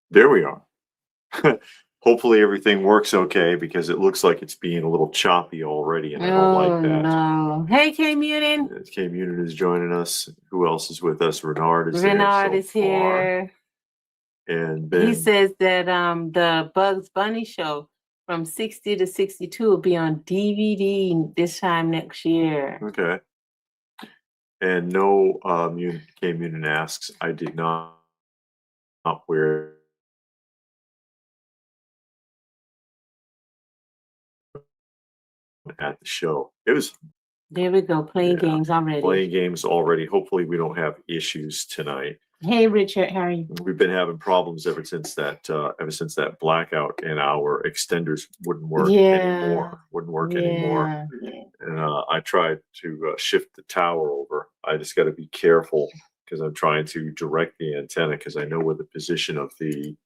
There we are. Hopefully everything works okay because it looks like it's being a little choppy already, and I don't like that. No. Hey, K Munin. K Munin is joining us. Who else is with us? Renard is Renard there is here. And he says that the Bugs Bunny show from 60 to 62 will be on DVD this time next year. Okay. And no, K Munin asks, I did not wear at the show. It was. There we go, playing games already. Playing games already. Hopefully we don't have issues tonight. Hey Richard, how are you? We've been having problems ever since that blackout, and our extenders wouldn't work anymore. Anymore. And I tried to shift the tower over. I just got to be careful because I'm trying to direct the antenna because I know where the position of the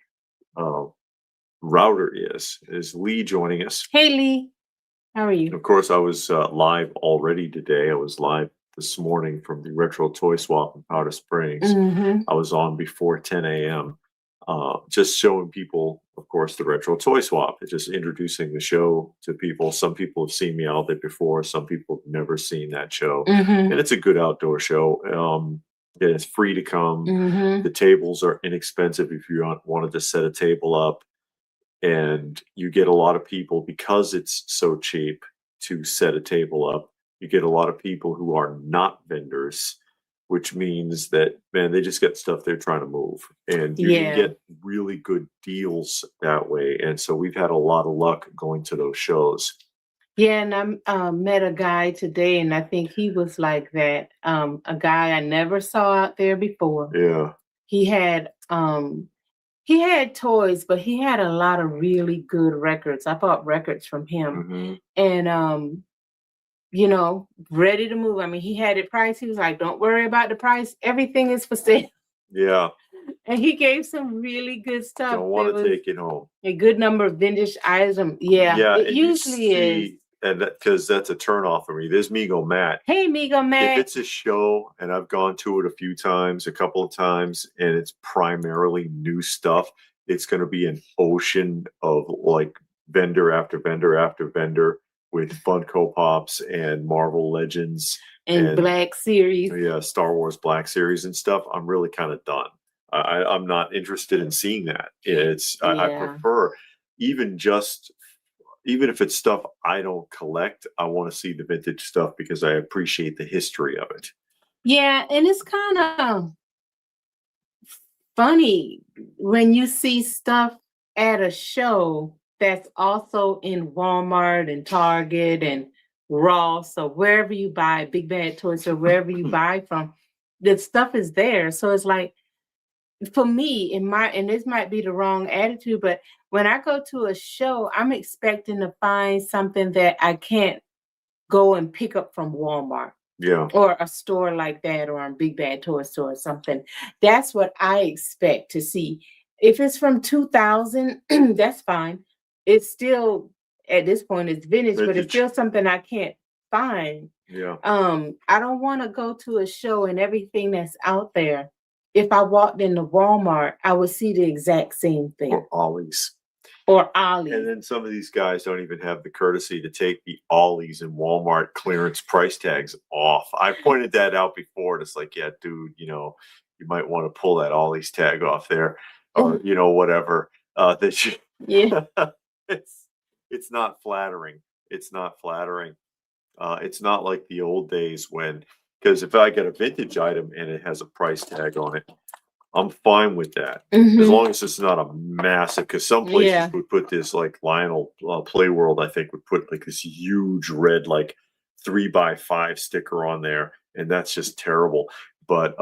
router is. Is Lee joining us? Hey Lee, how are you? Of course, I was live already today. I was live this morning from the Retro Toy Swap in Powder Springs. I was on before 10 a.m. Just showing people, of course, the Retro Toy Swap. It's just introducing the show to people. Some people have seen me out there before. Some people have never seen that show. And it's a good outdoor show. It's free to come. The tables are inexpensive if you wanted to set a table up. And you get a lot of people, because it's so cheap to set a table up, you get a lot of people who are not vendors, which means that, man, they just get stuff they're trying to move. And you can get really good deals that way. And so we've had a lot of luck going to those shows. Yeah, and I met a guy today, and I think he was like that. A guy I never saw out there before. Yeah. He had toys, but he had a lot of really good records. I bought records from him. And ready to move. I mean, he had it priced. He was like, don't worry about the price. Everything is for sale. Yeah. And he gave some really good stuff. Don't want to take it home. A good number of vintage items. Yeah, it usually is. And because that's a turnoff for me. There's Migo Matt. Hey, Migo Matt. If it's a show and I've gone to it a couple of times, and it's primarily new stuff, it's going to be an ocean of like vendor after vendor after vendor with Funko Pops and Marvel Legends and Black Series. Yeah, Star Wars Black Series and stuff. I'm really kind of done. I'm not interested in seeing that. I prefer even if it's stuff I don't collect, I want to see the vintage stuff because I appreciate the history of it. Yeah, and it's kind of funny when you see stuff at a show that's also in Walmart and Target and Ross or wherever you buy, Big Bad Toys or wherever you buy from, the stuff is there. So it's like, for me, and this might be the wrong attitude, but when I go to a show, I'm expecting to find something that I can't go and pick up from Walmart. Yeah. Or a store like that, or a Big Bad Toy Store or something. That's what I expect to see. If it's from 2000, that's fine. It's still, at this point, it's vintage, but it's still something I can't find. Yeah. I don't want to go to a show and everything that's out there. If I walked into Walmart, I would see the exact same thing. Or Ollie's. And then some of these guys don't even have the courtesy to take the Ollie's and Walmart clearance price tags off. I pointed that out before. And it's like, yeah, dude, you might want to pull that Ollie's tag off there, or whatever. It's not flattering. It's not flattering. It's not like the old days because if I get a vintage item and it has a price tag on it, I'm fine with that. As long as it's not a massive, because some places would put this, like Lionel Playworld, I think, would put like this huge red, like 3x5 sticker on there. And that's just terrible. But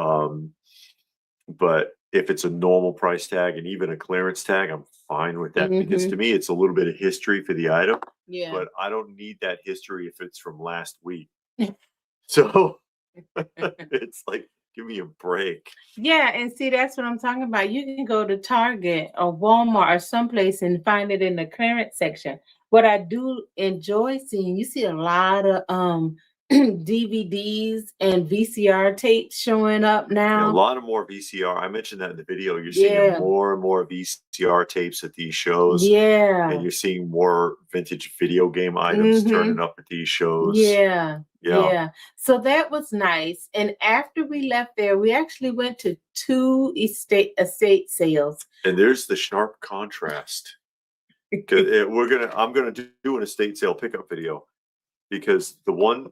if it's a normal price tag and even a clearance tag, I'm fine with that because to me, it's a little bit of history for the item. Yeah. But I don't need that history if it's from last week. So it's like, give me a break. Yeah, and see, that's what I'm talking about. You can go to Target or Walmart or someplace and find it in the clearance section. What I do enjoy seeing, you see a lot of DVDs and VCR tapes showing up Yeah, a now. lot of more VCR. I mentioned that in the video. You're seeing more and more VCR tapes at these shows. Yeah. And you're seeing more vintage video game items turning up at these shows. Yeah. Yeah. Yeah. So that was nice. And after we left there, we actually went to 2 estate sales. And there's the sharp contrast. I'm gonna do an estate sale pickup video, because the one,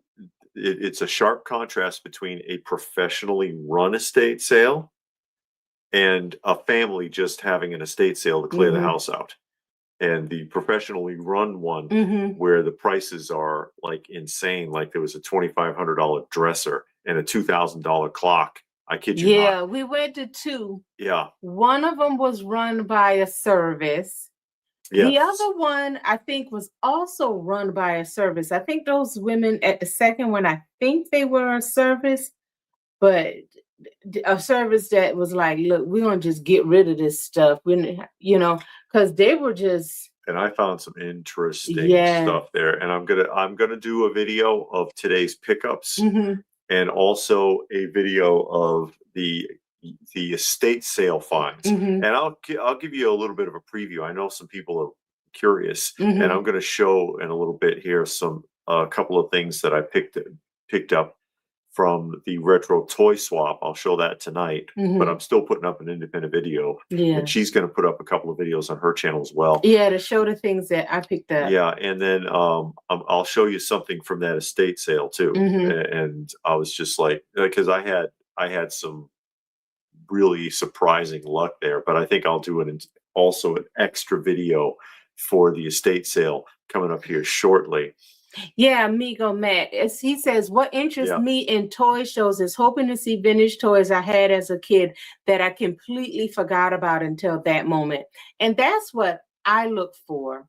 it's a sharp contrast between a professionally run estate sale and a family just having an estate sale to clear the house out. And the professionally run one, where the prices are like insane, like there was a $2,500 dresser and a $2,000 clock. I kid you not. Yeah, we went to 2. Yeah. One of them was run by a service. Yes. The other one, I think, was also run by a service. I think those women at the second one, I think they were a service, but a service that was like, look, we're going to just get rid of this stuff. Because they were just. And I found some interesting stuff there. And I'm gonna do a video of today's pickups, and also a video of the estate sale finds. And I'll give you a little bit of a preview. I know some people are curious, and I'm going to show in a little bit here a couple of things that I picked up from the retro toy swap. I'll show that tonight, but I'm still putting up an independent video. Yeah. And she's going to put up a couple of videos on her channel as well. Yeah, to show the things that I picked up. Yeah, and then I'll show you something from that estate sale too. And I was just like, because I had some really surprising luck there, but I think I'll do also an extra video for the estate sale coming up here shortly. Yeah, amigo Matt. As he says, what interests me in toy shows is hoping to see vintage toys I had as a kid that I completely forgot about until that moment. And that's what I look for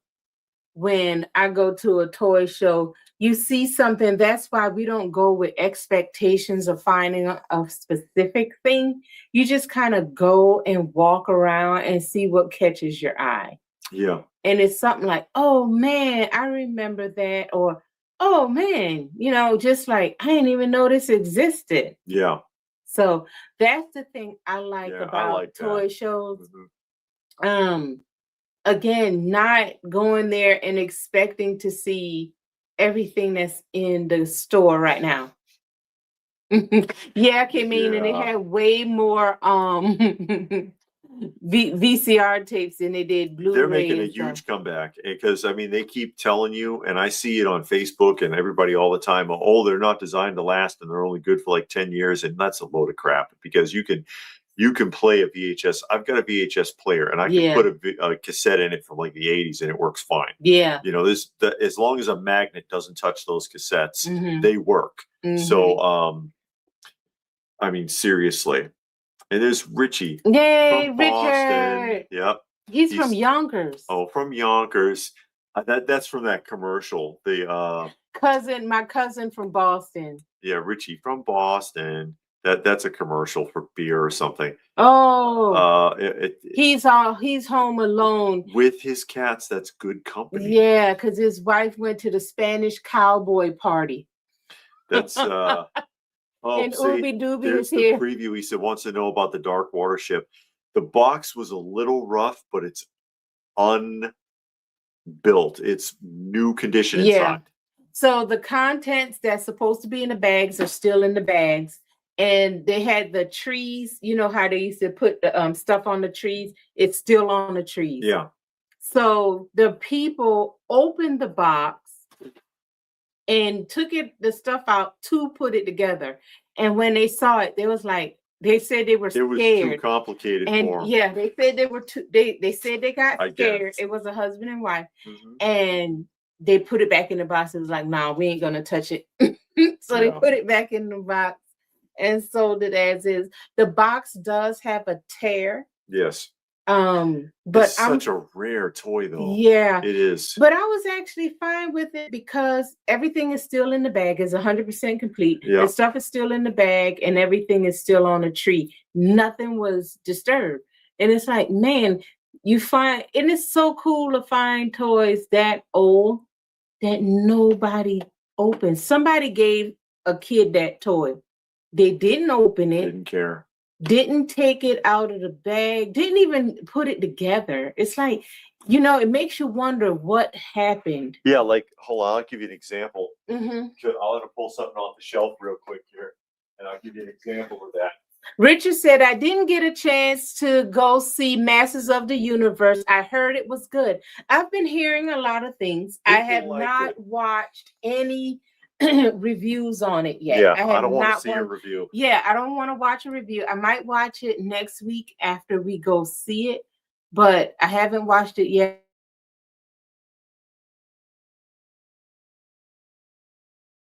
when I go to a toy show. You see something, that's why we don't go with expectations of finding a specific thing. You just kind of go and walk around and see what catches your eye. Yeah. And it's something like, oh man, I remember that. Or, oh man, just like, I didn't even know this existed. Yeah. So that's the thing I like about toy shows. Again, not going there and expecting to see everything that's in the store right now. Yeah, I came in and they had way more VCR tapes than they did Blu-ray. They're making a huge comeback, because I mean, they keep telling you, and I see it on Facebook and everybody all the time, oh, they're not designed to last and they're only good for like 10 years. And that's a load of crap, because you can play a VHS. I've got a VHS player and I can put a cassette in it from like the 80s and it works fine. Yeah. As long as a magnet doesn't touch those cassettes, they work. So, I mean, seriously. And there's Richie. Yay, from Richard. Boston. Yep. He's from Yonkers. Oh, from Yonkers. That's from that commercial. The my cousin from Boston. Yeah, Richie from Boston. That's a commercial for beer or something. Oh. He's home alone with his cats. That's good company. Yeah, because his wife went to the Spanish cowboy party. That's and Ooby Dooby is here. The preview. He said wants to know about the Dark Water ship. The box was a little rough, but it's unbuilt. It's new condition inside. So the contents that's supposed to be in the bags are still in the bags. And they had the trees, you know how they used to put the stuff on the trees? It's still on the trees. Yeah. So the people opened the box and took the stuff out to put it together. And when they saw it, they said they were scared. It was too complicated for them. Yeah, they said they said they got scared. It was a husband and wife. And they put it back in the box. It was like, nah, we ain't gonna touch it. So they put it back in the box and sold it as is. The box does have a tear. Yes. But it's such a rare toy though. Yeah, it is. But I was actually fine with it because everything is still in the bag. It's 100% complete. Yeah. The stuff is still in the bag and everything is still on a tree. Nothing was disturbed. And it's like, man, and it's so cool to find toys that old that nobody opens. Somebody gave a kid that toy. They didn't open it. Didn't care. Didn't take it out of the bag. Didn't even put it together. It's like, you know, it makes you wonder what happened. Yeah, like, hold on, I'll give you an example. Mm-hmm. I'll have to pull something off the shelf real quick here, and I'll give you an example of that. Richard said, I didn't get a chance to go see Masters of the Universe. I heard it was good. I've been hearing a lot of things. I have not watched any reviews on it yet. Yeah, I don't want to see a review. Yeah, I don't want to watch a review. I might watch it next week after we go see it, but I haven't watched it yet.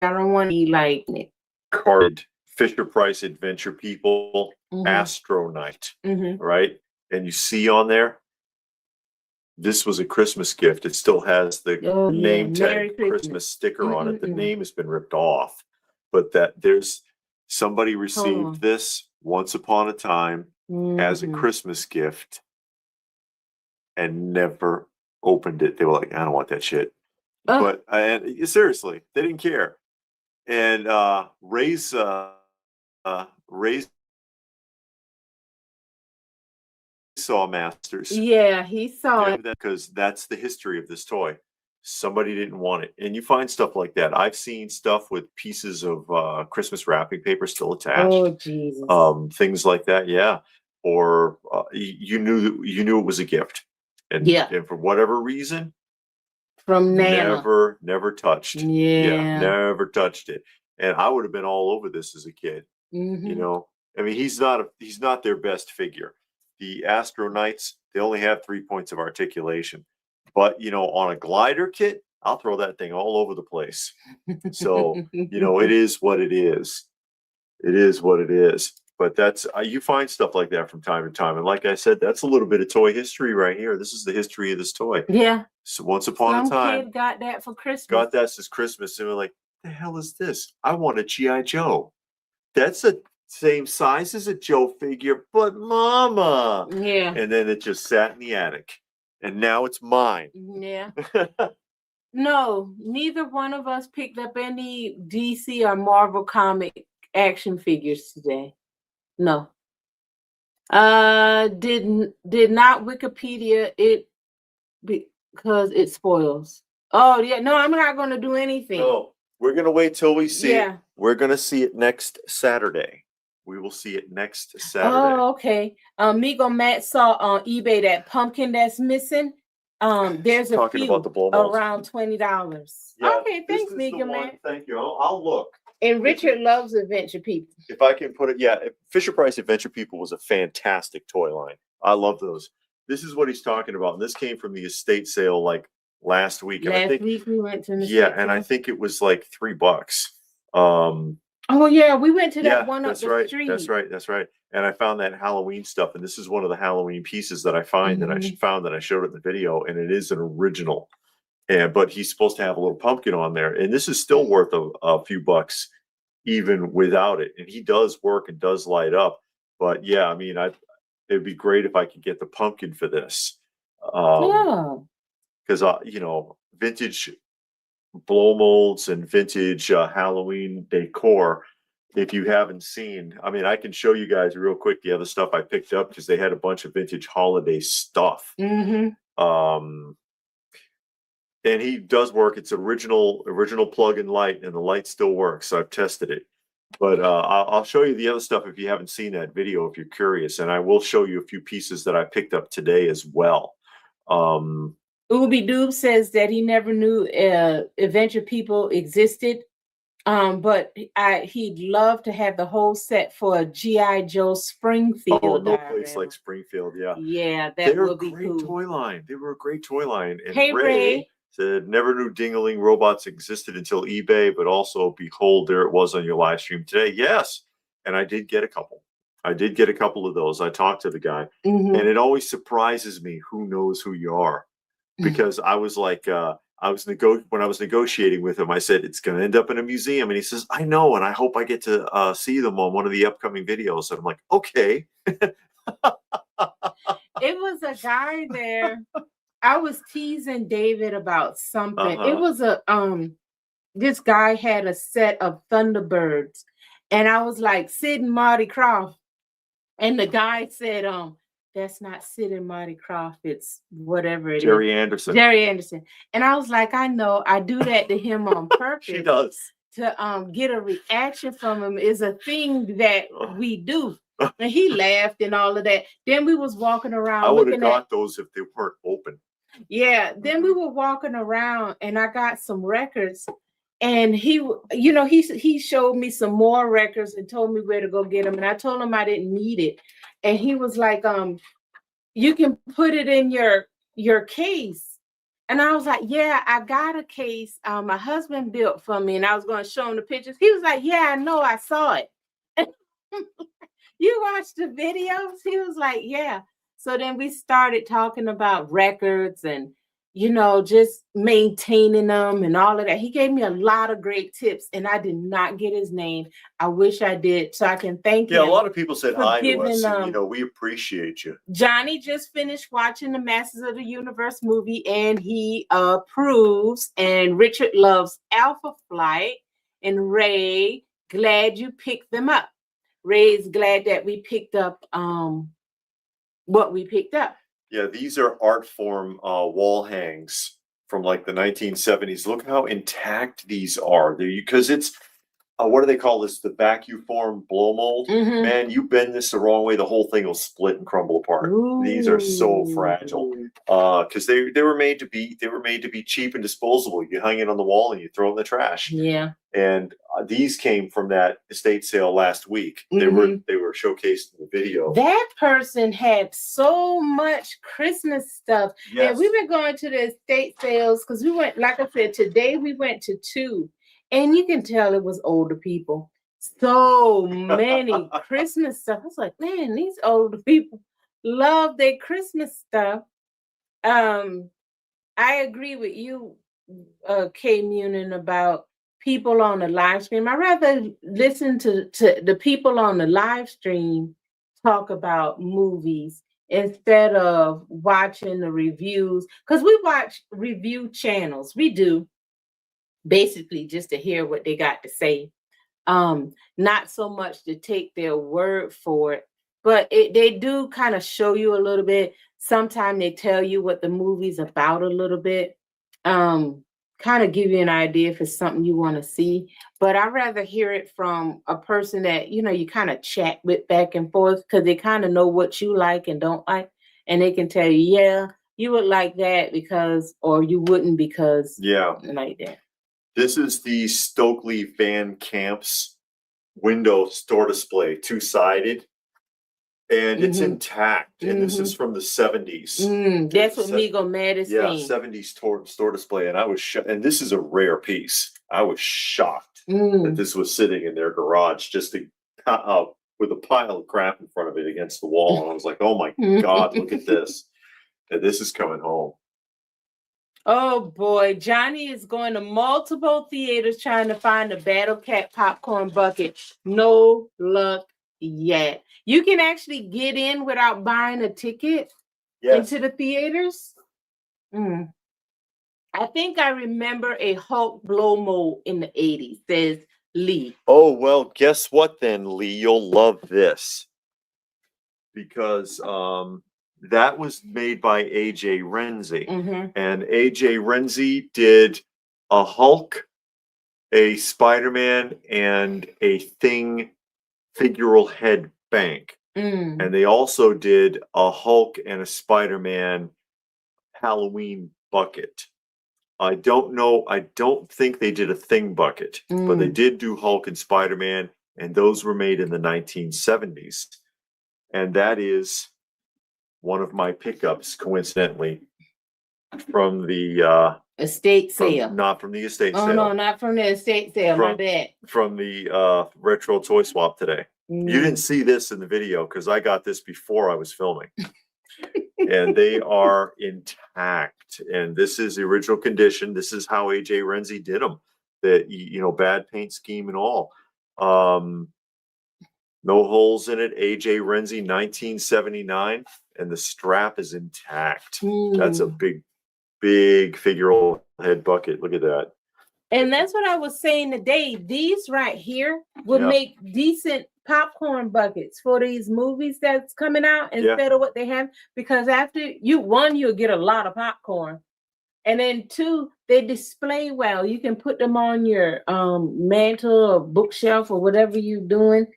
I don't want to be like carded Fisher Price Adventure People, Astronite, right? And you see on there, this was a Christmas gift. It still has the name tag, Christmas sticker on it. The name has been ripped off, but that there's somebody received this once upon a time as a Christmas gift and never opened it. They were like, I don't want that shit. But seriously, they didn't care. And Ray's saw Masters. Yeah, he saw it because that's the history of this toy. Somebody didn't want it, and you find stuff like that. I've seen stuff with pieces of Christmas wrapping paper still attached. Oh Jesus! Things like that, yeah. Or you knew it was a gift, and and for whatever reason, from Nana, never touched. Yeah, never touched it. And I would have been all over this as a kid. You know, I mean, he's not their best figure. The Astronites, they only have 3 points of articulation. But, you know, on a glider kit, I'll throw that thing all over the place. So, you know, it is what it is. It is what it is. But that's, you find stuff like that from time to time. And like I said, that's a little bit of toy history right here. This is the history of this toy. Yeah. So once upon a time, kid got that for Christmas. Got that as Christmas. And we're like, the hell is this? I want a G.I. Joe. That's the same size as a Joe figure, but mama. Yeah. And then it just sat in the attic. And now it's mine. Yeah. No, neither one of us picked up any DC or Marvel comic action figures today. No. Did not Wikipedia it because it spoils. Oh yeah, no, I'm not gonna do anything. No, we're gonna wait till we see it. We're gonna see it next Saturday. We will see it next Saturday. Oh, okay. Migo Matt saw on eBay that pumpkin that's missing. There's a few about the blow molds. Around $20. Yeah, okay, thanks, Migo Matt. Thank you. I'll look. And Richard loves Adventure People. If I can put it, Fisher Price Adventure People was a fantastic toy line. I love those. This is what he's talking about. And this came from the estate sale like last week. Last week we went to and I think it was like $3. Oh yeah, we went to that one up the street. That's right. And I found that Halloween stuff, and this is one of the Halloween pieces that I find that I found that I showed it in the video, and it is an original. But he's supposed to have a little pumpkin on there, and this is still worth a few bucks even without it. And he does work and does light up. But yeah, I mean, it'd be great if I could get the pumpkin for this. Because you know, vintage blow molds and vintage Halloween decor. If you haven't seen, I mean, I can show you guys real quick the other stuff I picked up because they had a bunch of vintage holiday stuff. And he does work. It's original plug-in light, and the light still works. So I've tested it. But I'll show you the other stuff if you haven't seen that video, if you're curious. And I will show you a few pieces that I picked up today as well. Ooby Doob says that he never knew Adventure People existed. But he'd love to have the whole set for a G.I. Joe Springfield. Oh, no place like Springfield, yeah. Yeah, that would be cool. They were a great toy line. They were a great toy line. And hey, Ray said, never knew Ding-a-ling robots existed until eBay, but also, behold, there it was on your live stream today. Yes, and I did get a couple. I did get a couple of those. I talked to the guy, and it always surprises me who knows who you are, because I was like, when I was negotiating with him, I said, it's going to end up in a museum. And he says, I know. And I hope I get to see them on one of the upcoming videos. And I'm like, okay. It was a guy there. I was teasing David about something. It was this guy had a set of Thunderbirds, and I was like, Sid and Marty Krofft. And the guy said, that's not Sid and Marty Krofft, it's whatever it Jerry is. Anderson. Jerry Anderson. And I was like, I know, I do that to him on purpose. She does. To get a reaction from him is a thing that we do. And he laughed and all of that. Then we was walking around. I would have got those if they weren't open. Yeah. Then we were walking around and I got some records. And he, you know, he showed me some more records and told me where to go get them. And I told him I didn't need it. And he was like, you can put it in your case. And I was like, yeah, I got a case my husband built for me. And I was going to show him the pictures. He was like, yeah, I know, I saw it. You watched the videos? He was like, yeah. So then we started talking about records and, you know, just maintaining them and all of that. He gave me a lot of great tips and I did not get his name. I wish I did, so I can thank him. Yeah, a lot of people said hi to us. And, you know, we appreciate you. Johnny just finished watching the Masters of the Universe movie and he approves. And Richard loves Alpha Flight. And Ray, glad you picked them up. Ray's glad that we picked up what we picked up. Yeah, these are art form wall hangs from like the 1970s. Look how intact these are. Because it's what do they call this? The vacuform blow mold. Man, you bend this the wrong way, the whole thing will split and crumble apart. Ooh. These are so fragile. Because they were made to be cheap and disposable. You hang it on the wall and you throw it in the trash. Yeah. And these came from that estate sale last week. They were showcased in the video. That person had so much Christmas stuff. Yes. And we've been going to the estate sales because we went, like I said, today we went to 2. And you can tell it was older people. So many Christmas stuff. I was like, man, these older people love their Christmas stuff. I agree with you, Kay Munin, about people on the live stream. I'd rather listen to the people on the live stream talk about movies instead of watching the reviews. Because we watch review channels. We do. Basically just to hear what they got to say. Not so much to take their word for it, but they do kind of show you a little bit. Sometimes they tell you what the movie's about a little bit. Kind of give you an idea if it's something you want to see. But I'd rather hear it from a person that, you know, you kind of chat with back and forth because they kind of know what you like and don't like. And they can tell you, yeah, you would like that because, or you wouldn't because, yeah, like that. This is the Stokely Van Camp's window store display, 2-sided, and it's intact. And this is from the 70s. That's what Migo Mad is saying. 70s store display, and I was and this is a rare piece. I was shocked that this was sitting in their garage just to with a pile of crap in front of it against the wall. And I was like, oh my God, look at this. And this is coming home. Oh boy, Johnny is going to multiple theaters trying to find a Battle Cat popcorn bucket. No luck yet. You can actually get in without buying a ticket into the theaters. I think I remember a Hulk blow mold in the 80s, says Lee. Oh, well, guess what then, Lee? You'll love this. Because that was made by A.J. Renzi. And A.J. Renzi did a Hulk, a Spider-Man, and a Thing figural head bank. And they also did a Hulk and a Spider-Man Halloween bucket. I don't think they did a Thing bucket, but they did do Hulk and Spider-Man, and those were made in the 1970s. And that is one of my pickups, coincidentally, from the estate sale. Not from the estate sale. Oh no, not from the estate sale. My bad. From the retro toy swap today. You didn't see this in the video because I got this before I was filming. And they are intact. And this is the original condition. This is how A.J. Renzi did them. That, you know, bad paint scheme and all. No holes in it. A.J. Renzi, 1979. And the strap is intact. That's a big figural head bucket. Look at that. And that's what I was saying today. These right here would make decent popcorn buckets for these movies that's coming out instead of what they have. Because after you'll get a lot of popcorn. And then 2, they display well. You can put them on your mantle or bookshelf or whatever you're doing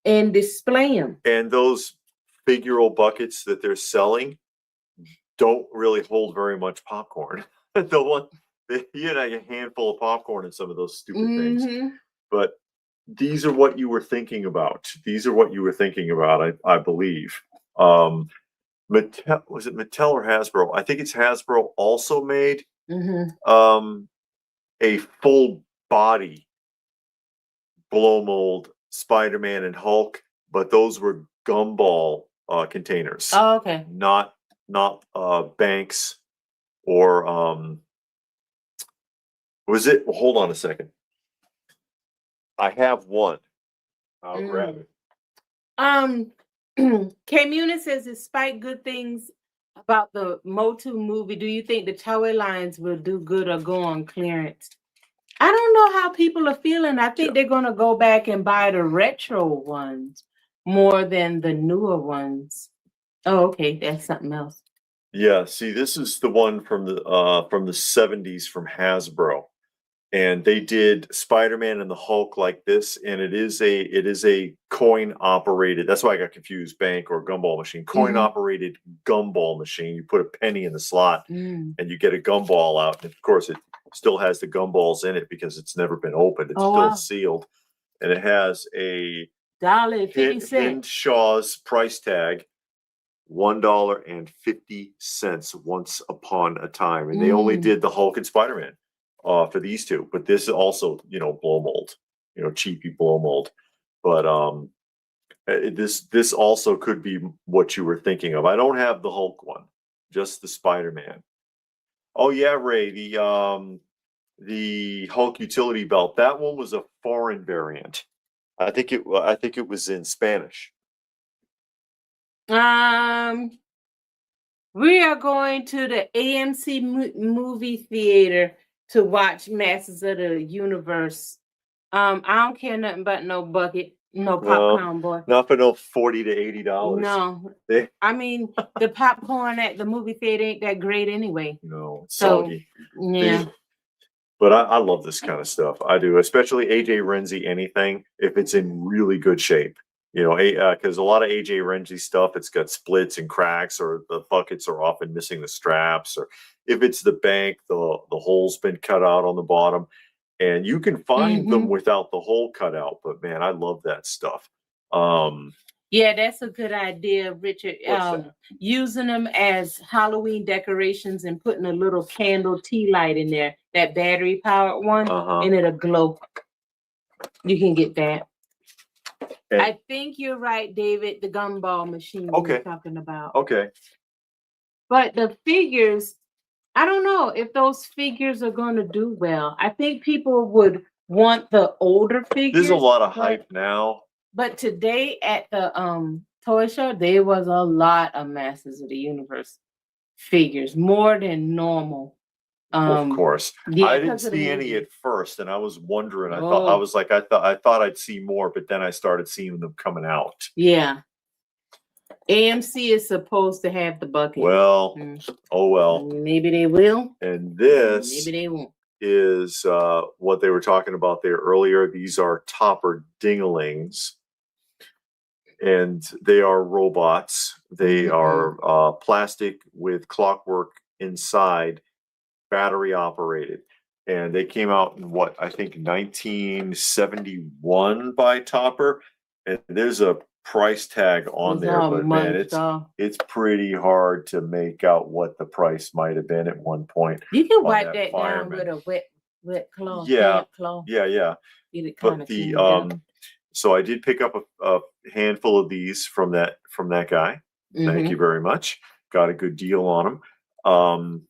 and display them. And those figural buckets that they're selling don't really hold very much popcorn. The one, you know, a handful of popcorn in some of those stupid things. But these are what you were thinking about. These are what you were thinking about, I believe. Mattel, was it Mattel or Hasbro? I think it's Hasbro also made a full body blow mold Spider-Man and Hulk, but those were gumball containers. Oh, okay. Not banks or was it? Well, hold on a second. I have one. I'll grab it. K-Muna says, despite good things about the Motu movie, do you think the toy lines will do good or go on clearance? I don't know how people are feeling. I think they're going to go back and buy the retro ones more than the newer ones. Oh, okay. That's something else. Yeah. See, this is the one from the 70s from Hasbro. And they did Spider-Man and the Hulk like this, and it is a coin operated. That's why I got confused. Bank or gumball machine. Coin operated gumball machine. You put a penny in the slot, and you get a gumball out. And of course, it still has the gumballs in it because it's never been opened. It's still sealed, and it has a $1.50 Shaw's price tag. $1.50 once upon a time, and they only did the Hulk and Spider-Man. For these 2, but this is also, you know, blow mold, you know, cheapy blow mold. But this also could be what you were thinking of. I don't have the Hulk one, just the Spider-Man. Oh yeah, Ray, the Hulk utility belt. That one was a foreign variant. I think it was in Spanish. We are going to the AMC movie theater to watch Masters of the Universe. I don't care nothing about no bucket, no popcorn, boy. Not for no $40 to $80. No, I mean the popcorn at the movie theater ain't that great anyway. No, it's soggy. Yeah. But I love this kind of stuff. I do, especially AJ Renzi. Anything if it's in really good shape. You know, because a lot of AJ Renzi stuff, it's got splits and cracks, or the buckets are often missing the straps, or if it's the bank, the hole's been cut out on the bottom, and you can find them without the hole cut out. But man, I love that stuff. Yeah, that's a good idea, Richard. Using them as Halloween decorations and putting a little candle tea light in there, that battery powered one, and it'll glow. You can get that. And I think you're right, David. The gumball machine we're talking about. Okay. But the figures, I don't know if those figures are going to do well. I think people would want the older figures. There's a lot of hype now. But today at the toy show, there was a lot of Masters of the Universe figures, more than normal. Of course, I didn't see any at first, and I was wondering. I thought I'd see more, but then I started seeing them coming out. Yeah, AMC is supposed to have the bucket. Well, oh well. Maybe they will. And this maybe they won't. Is what they were talking about there earlier. These are Topper Dinglings, and they are robots. They are plastic with clockwork inside. Battery operated, and they came out in what I think 1971 by Topper, and there's a price tag on there, but man, it's pretty hard to make out what the price might have been at one point. You can wipe that down with a wet cloth. Yeah, cloth. yeah. But so I did pick up a handful of these from that guy. Thank you very much. Got a good deal on them.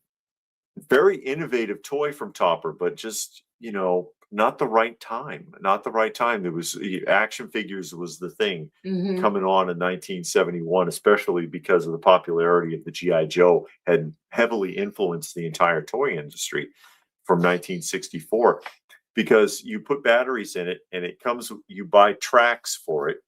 Very innovative toy from Topper, but just, you know, not the right time. There was action figures was the thing coming on in 1971, especially because of the popularity of the GI Joe had heavily influenced the entire toy industry from 1964. because you put batteries in it and it comes, you buy tracks for it.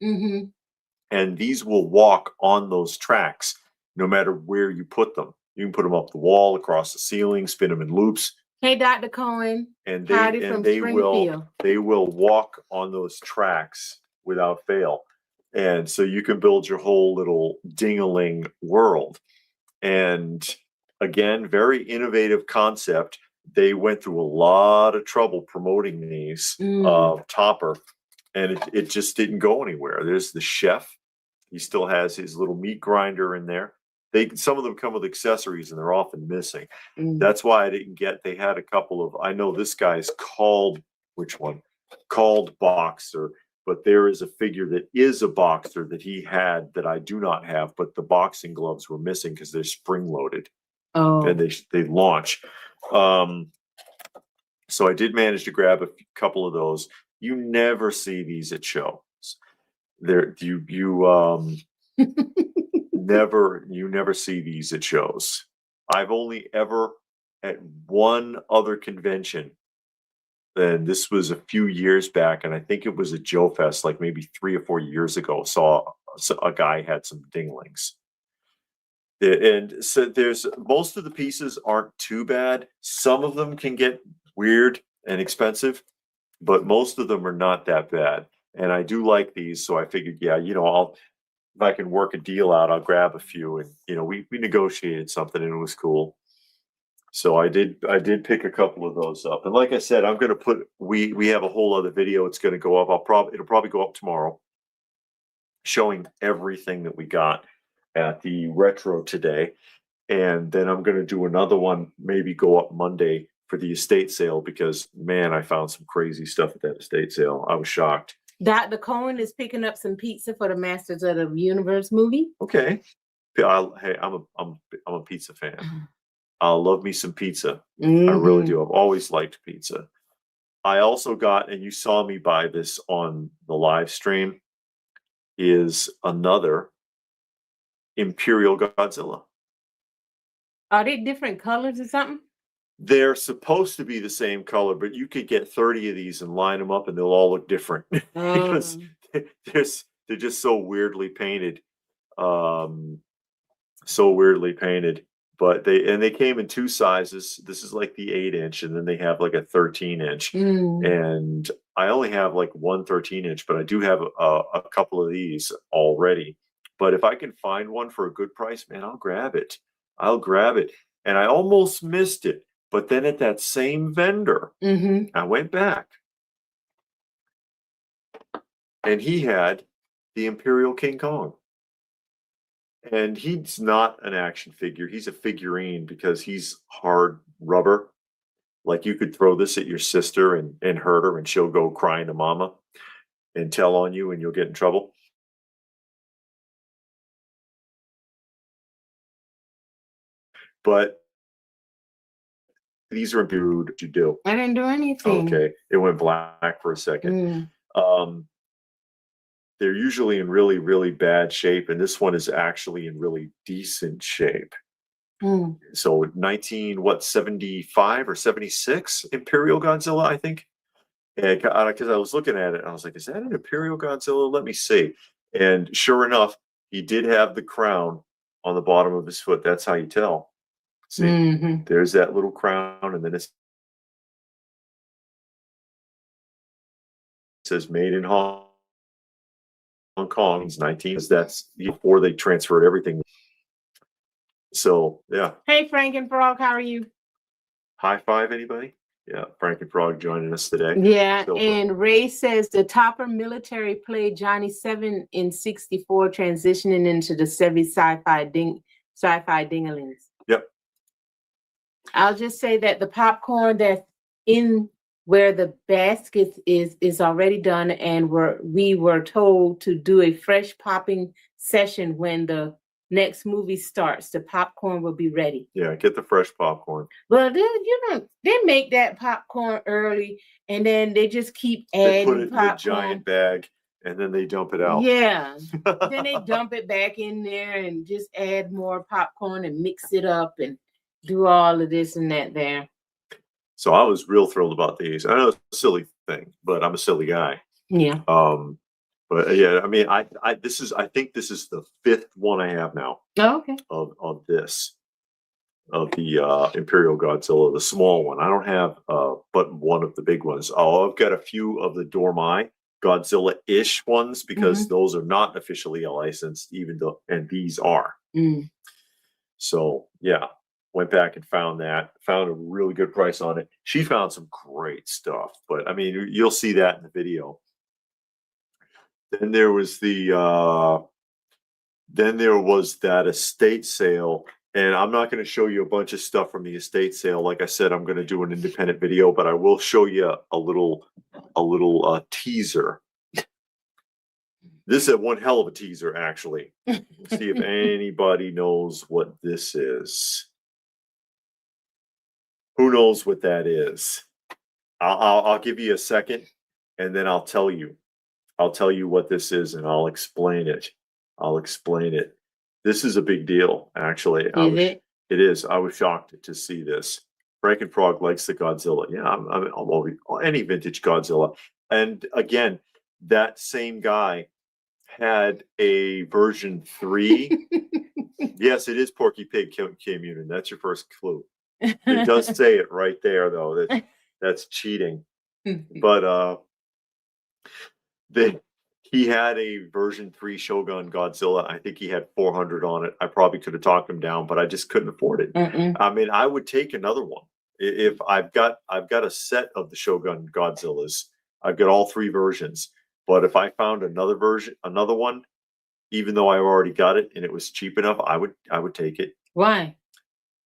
And these will walk on those tracks no matter where you put them. You can put them up the wall, across the ceiling, spin them in loops. Hey, Dr. Cohen. And they will walk on those tracks without fail. And so you can build your whole little ding-a-ling world. And again, very innovative concept. They went through a lot of trouble promoting these Topper, and it just didn't go anywhere. There's the chef. He still has his little meat grinder in there. Some of them come with accessories and they're often missing. That's why I didn't get, they had a couple of, I know this guy's called, which one? Called Boxer, but there is a figure that is a Boxer that he had that I do not have, but the boxing gloves were missing because they're spring loaded. And they launch. So I did manage to grab a couple of those. You never see these at shows. You never see these at shows. I've only ever at one other convention, and this was a few years back, and I think it was at Joe Fest, like maybe 3 or 4 years ago, saw a guy had some dinglings. And so there's, most of the pieces aren't too bad. Some of them can get weird and expensive, but most of them are not that bad. And I do like these, so I figured, yeah, if I can work a deal out, I'll grab a few. And we negotiated something, and it was cool. So I did pick a couple of those up. And like I said, I'm gonna put, we have a whole other video. It's gonna go up. It'll probably go up tomorrow, showing everything that we got at the retro today. And then I'm gonna do another one, maybe go up Monday for the estate sale, because man, I found some crazy stuff at that estate sale. I was shocked. Dr. Cohen is picking up some pizza for the Masters of the Universe movie. Okay. Hey, I'm a pizza fan. I love me some pizza. I really do. I've always liked pizza. I also got, and you saw me buy this on the live stream, is another Imperial Godzilla. Are they different colors or something? They're supposed to be the same color, but you could get 30 of these and line them up and they'll all look different because they're just so weirdly painted. But they came in 2 sizes. This is like the 8-inch, and then they have like a 13-inch. And I only have like one 13-inch, but I do have a couple of these already. But if I can find one for a good price, man, I'll grab it. And I almost missed it. But then at that same vendor, I went back, and he had the Imperial King Kong. And he's not an action figure. He's a figurine because he's hard rubber. Like you could throw this at your sister and hurt her, and she'll go crying to mama and tell on you, and you'll get in trouble. But these are imbued to do. I didn't do anything. Okay. It went black for a second. They're usually in really, really bad shape, and this one is actually in really decent shape. So 75 or 76 Imperial Godzilla, I think. And because I was looking at it, I was like, is that an Imperial Godzilla? Let me see. And sure enough, he did have the crown on the bottom of his foot. That's how you tell. See, there's that little crown, and then it says made in Hong Kong. It's 19. That's before they transferred everything. So yeah. Hey, Frank and Frog, how are you? High five, anybody? Yeah, Frank and Frog joining us today. Yeah, and Ray says the Topper military played Johnny 7 in '64, transitioning into the 70 sci-fi dingalings. Yep. I'll just say that the popcorn that's in where the basket is already done, and we were told to do a fresh popping session when the next movie starts. The popcorn will be ready. Yeah, get the fresh popcorn. Well, they make that popcorn early, and then they just keep adding They put it popcorn in a giant bag, and then they dump it out. Yeah. Then they dump it back in there and just add more popcorn and mix it up and do all of this and that there. So I was real thrilled about these. I know it's a silly thing, but I'm a silly guy. Yeah. But yeah, I mean, I think this is the 5th one I have now. Oh, okay. Of this. Of the Imperial Godzilla, the small one. I don't have but one of the big ones. Oh, I've got a few of the Dormai Godzilla-ish ones because those are not officially licensed, even though, and these are. So yeah, went back and found a really good price on it. She found some great stuff, but I mean, you'll see that in the video. Then there was that estate sale. And I'm not going to show you a bunch of stuff from the estate sale. Like I said, I'm going to do an independent video, but I will show you a little teaser. This is one hell of a teaser, actually. See if anybody knows what this is. Who knows what that is? I'll give you a second, and then I'll tell you. I'll tell you what this is, and I'll explain it. This is a big deal, actually. It is. I was shocked to see this. Frankenfrog likes the Godzilla. Yeah, I'm over any vintage Godzilla. And again, that same guy had a version 3. Yes, it is Porky Pig K-Munin. That's your first clue. It does say it right there, though. That's cheating. But he had a version 3 Shogun Godzilla. I think he had 400 on it. I probably could have talked him down, but I just couldn't afford it. I mean, I would take another one. If I've got a set of the Shogun Godzillas. I've got all 3 versions. But if I found another one, even though I already got it and it was cheap enough, I would take it. Why?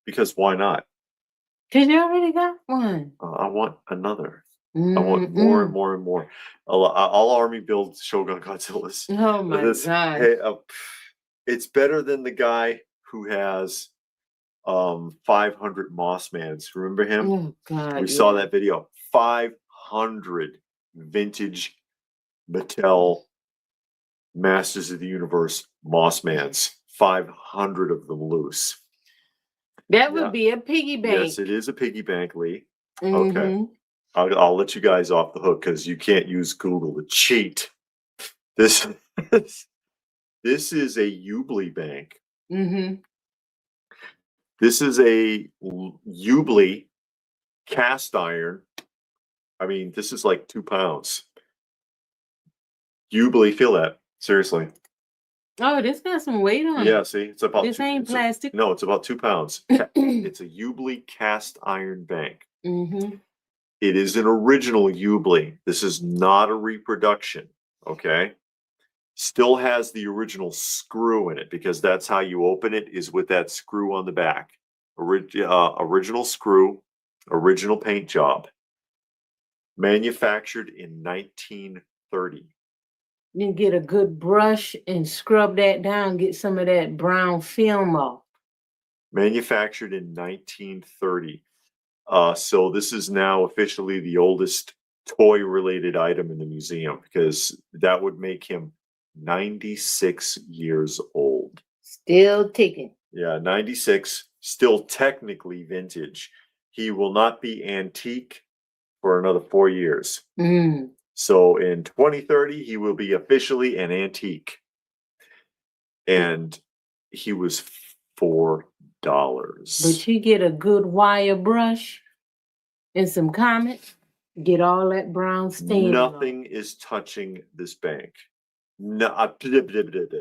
Because why not? Because you already got one. I want another. I want more and more and more. I'll army build Shogun Godzillas. Oh my god! Hey, it's better than the guy who has 500 Mossmans. Remember him? Oh god! We saw that video. 500 vintage Mattel Masters of the Universe Mossmans. 500 of them loose. That would be a piggy bank. Yes, it is a piggy bank, Lee. Okay. I'll let you guys off the hook because you can't use Google to cheat. This is a Ubli bank. This is a Ubli cast iron. I mean, this is like 2 pounds. Ubli, feel that. Seriously. Oh, this got some weight on it. Yeah, see, it's about. This ain't plastic. No, it's about 2 pounds. It's a Ubli cast iron bank. It is an original Ubli. This is not a reproduction, okay? Still has the original screw in it because that's how you open it, is with that screw on the back. Original screw, original paint job. Manufactured in 1930. You get a good brush and scrub that down, get some of that brown film off. Manufactured in 1930. So this is now officially the oldest toy-related item in the museum because that would make him 96 years old. Still ticking. Yeah, 96, still technically vintage. He will not be antique for another 4 years. So in 2030, he will be officially an antique. And he was $4. But you get a good wire brush and some Comet, get all that brown stain. Nothing is touching this bank. No, touched it.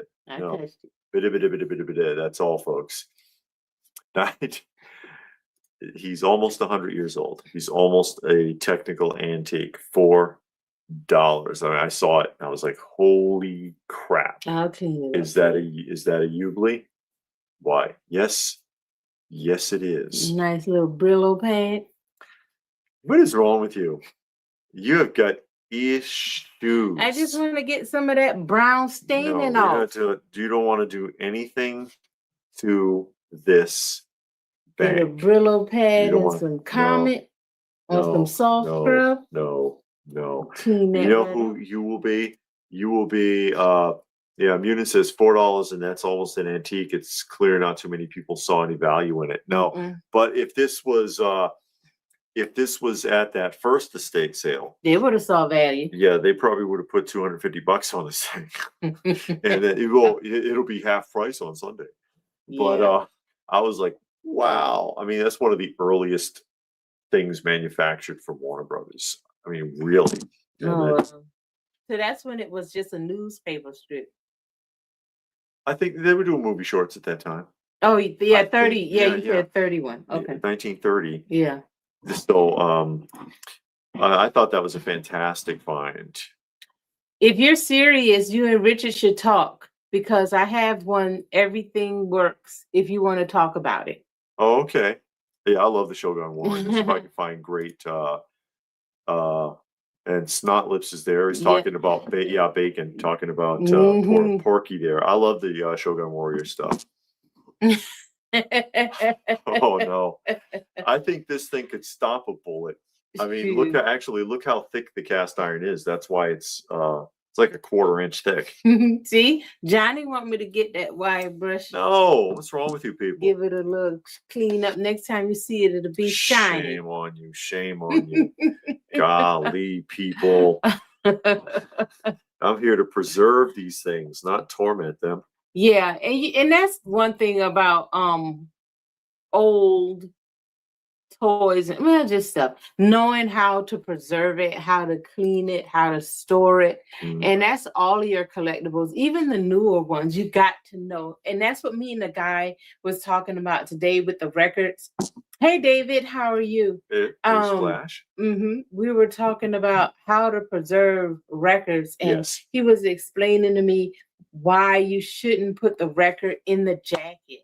That's all, folks. He's almost 100 years old. He's almost a technical antique. $4. I mean, I saw it and I was like, "Holy crap!" I'll tell you. Is that a Ubli? Why? Yes, it is. Nice little Brillo pad. What is wrong with you? You have got issues. I just want to get some of that brown staining off. You don't want to do anything to this bank. Get a Brillo pad and some Comet or some soft scrub. No. You know who you will be? You will be Munin says $4 and that's almost an antique. It's clear not too many people saw any value in it. No, but if this was if this was at that first estate sale, they would have saw value. Yeah, they probably would have put $250 on this thing, and then it'll be half price on Sunday. But I was like, wow. I mean, that's one of the earliest things manufactured from Warner Brothers. I mean, really. So that's when it was just a newspaper strip. I think they were doing movie shorts at that time. Oh, yeah, 30. You said 31. Okay. 1930. Yeah. So I thought that was a fantastic find. If you're serious, you and Richard should talk, because I have one, Everything Works, if you want to talk about it. Oh, okay. Yeah, I love the Shogun Warriors. If I can find great and Snot Lips is there. He's talking about bacon, talking about Porky there. I love the Shogun Warrior stuff. Oh no. I think this thing could stop a bullet. I mean, look how thick the cast iron is. That's why it's like a 1/4 inch thick. See, Johnny want me to get that wire brush. No, what's wrong with you people? Give it a little clean up. Next time you see it, it'll be shiny. Shame on you. Shame on you. Golly, people. I'm here to preserve these things, not torment them. Yeah, and that's one thing about old toys and just stuff, knowing how to preserve it, how to clean it, how to store it. And that's all of your collectibles, even the newer ones, you got to know. And that's what me and the guy was talking about today with the records. Hey David, how are you? Flash. We were talking about how to preserve records, and he was explaining to me why you shouldn't put the record in the jacket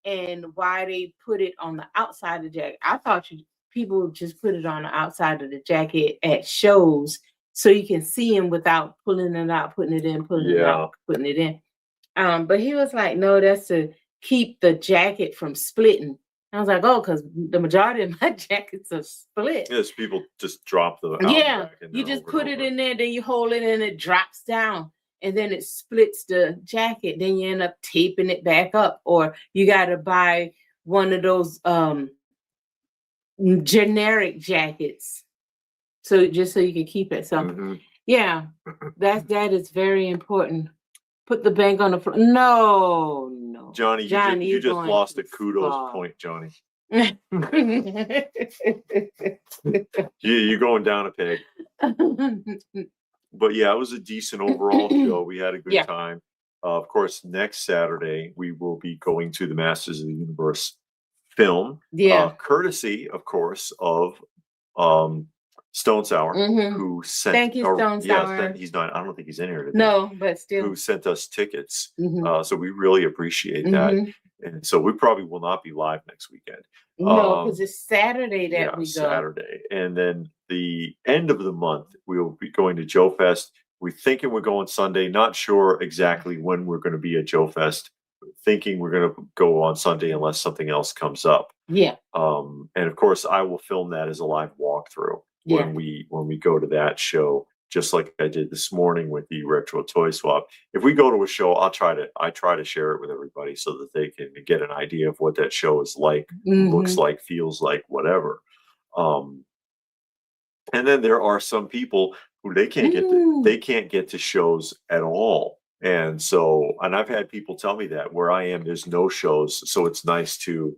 and why they put it on the outside of the jacket. I thought people just put it on the outside of the jacket at shows so you can see them without pulling it out, putting it in, pulling it out, putting it in. But he was like, no, that's to keep the jacket from splitting. I was like, oh, because the majority of my jackets are split. Yes, people just drop the you just put it in there, then you hold it and it drops down. And then it splits the jacket. Then you end up taping it back up, or you got to buy one of those generic jackets, so just so you can keep it. So yeah, that is very important. Put the bank on the floor. No, Johnny, you just lost a kudos point, Johnny. You're going down a peg. But yeah, it was a decent overall show. We had a good time. Of course, next Saturday we will be going to the Masters of the Universe film. Courtesy, of course, of Stone Sour, who sent. Thank you, Stone Sour. He's not. I don't think he's in here today. No, but still, who sent us tickets? So we really appreciate that. And so we probably will not be live next weekend. No, because it's Saturday that we go. Saturday. And then the end of the month, we will be going to Joe Fest. We're thinking we're going Sunday. Not sure exactly when we're going to be at Joe Fest. Thinking we're going to go on Sunday unless something else comes up. Yeah. And of course, I will film that as a live walkthrough when we go to that show. Just like I did this morning with the Retro Toy Swap. If we go to a show, I try to share it with everybody so that they can get an idea of what that show is like, looks like, feels like, whatever. And then there are some people who they can't get to shows at all. And I've had people tell me that where I am, there's no shows. So it's nice to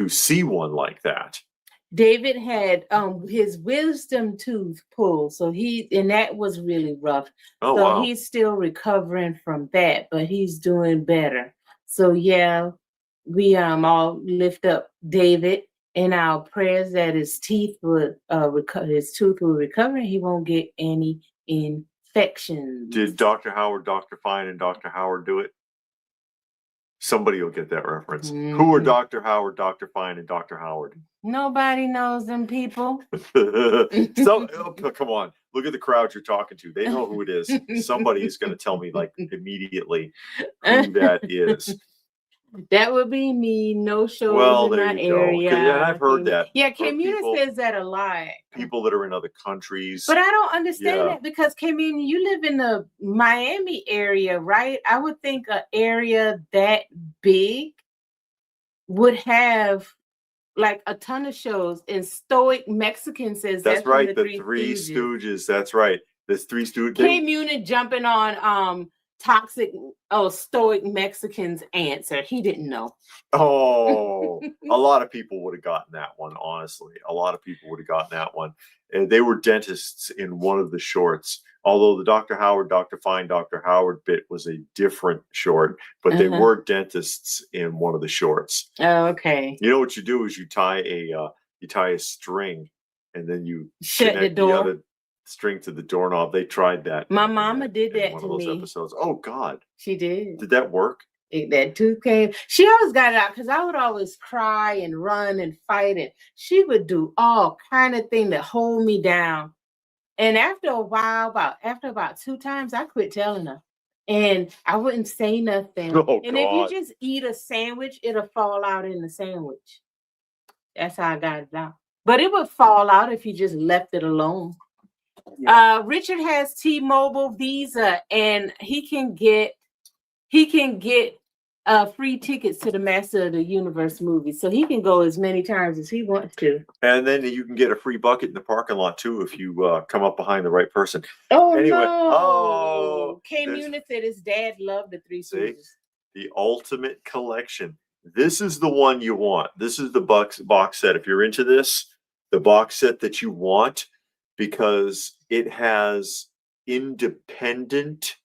see one like that. David had his wisdom tooth pulled, so that was really rough. Oh, wow. He's still recovering from that, but he's doing better. So yeah, we all lift up David in our prayers that his teeth would his tooth will recover and he won't get any infections. Did Dr. Howard, Dr. Fine, and Dr. Howard do it? Somebody will get that reference. Who are Dr. Howard, Dr. Fine, and Dr. Howard? Nobody knows them people. Come on. Look at the crowd you're talking to. They know who it is. Somebody is going to tell me like immediately who that is. That would be me. No shows in my area. Yeah, I've heard that. Yeah, Kamuna says that a lot. People that are in other countries. But I don't understand that because Kamuna, you live in the Miami area, right? I would think an area that big would have like a ton of shows. And Stoic Mexican says that's right. from The Three Stooges. That's right. The Three Stooges. Came Munich jumping on Stoic Mexicans answer. He didn't know. Oh, a lot of people would have gotten that one, honestly. A lot of people would have gotten that one. And they were dentists in one of the shorts. Although the Dr. Howard, Dr. Fine, Dr. Howard bit was a different short, but they were dentists in one of the shorts. Oh, okay. You know what you do is you tie a string, and then you shut the door. The other string to the doorknob. They tried that. My mama did that one to of those me. episodes. Oh God, she did. Did that work? That tooth came. She always got it out because I would always cry and run and fight, and she would do all kind of thing to hold me down. And after a while, after about 2 times, I quit telling her, and I wouldn't say nothing. Oh, and God. if you just eat a sandwich, it'll fall out in the sandwich. That's how I got it out. But it would fall out if you just left it alone. Yeah. Richard has T-Mobile Visa, and he can get free tickets to the Master of the Universe movie, so he can go as many times as he wants to. And then you can get a free bucket in the parking lot too if you come up behind the right person. Oh, anyway, no. K Munich said his dad loved the Three Stooges. The ultimate collection. This is the one you want. This is the box set. If you're into this, the box set that you want, because it has independent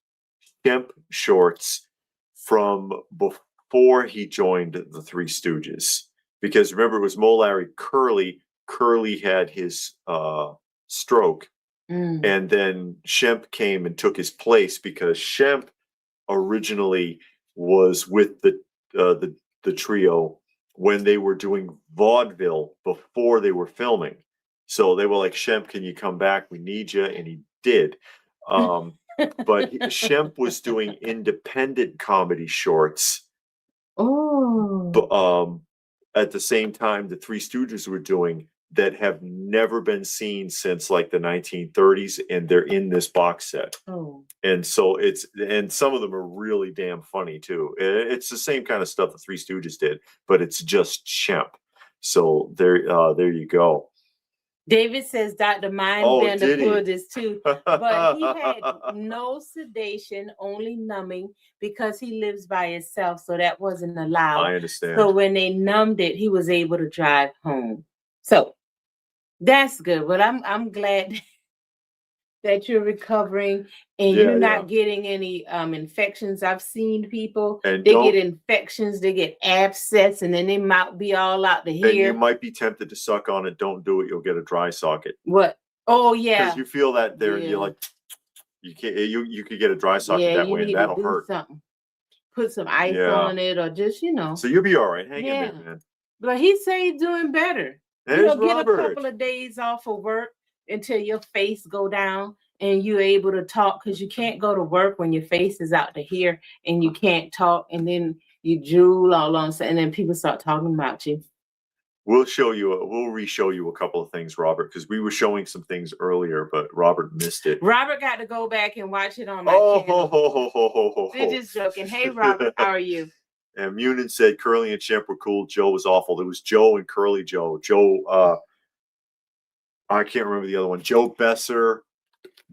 Kemp shorts from before he joined the Three Stooges. Because remember, it was Mo, Larry, Curly. Curly had his stroke. And then Shemp came and took his place because Shemp originally was with the trio when they were doing vaudeville before they were filming. So they were like, Shemp, can you come back? We need you. And he did. But Shemp was doing independent comedy shorts. At the same time the Three Stooges were doing, that have never been seen since like the 1930s, and they're in this box set. And so and some of them are really damn funny too. It's the same kind of stuff the Three Stooges did, but it's just Shemp. So there you go. David says Dr. Mindbender pulled this too, but he had no sedation, only numbing, because he lives by himself, so that wasn't allowed. I understand. So when they numbed it, he was able to drive home. So that's good. But I'm glad that you're recovering and you're not getting any infections. I've seen people, they get infections, they get abscess, and then they might be all out to here. And you might be tempted to suck on it. Don't do it. You'll get a dry socket. What? Oh, yeah. Because you feel that there, you're like, you can't. You could get a dry socket that way, and that'll hurt. Something. Put some ice on it, or just So you'll be all right. Hang in there, man. But he say he's doing better. There's get a couple of days off of work until your face go down and you're able to talk, because you can't go to work when your face is out to here and you can't talk, and then you drool all on, and then people start talking about you. We'll re-show you a couple of things, Robert, because we were showing some things earlier, but Robert missed it. Robert got to go back and watch it on my channel. They're just joking. Hey, Robert, how are you? And Munin said Curly and Shemp were cool. Joe was awful. It was Joe and Curly Joe. Joe, I can't remember the other one. Joe Besser.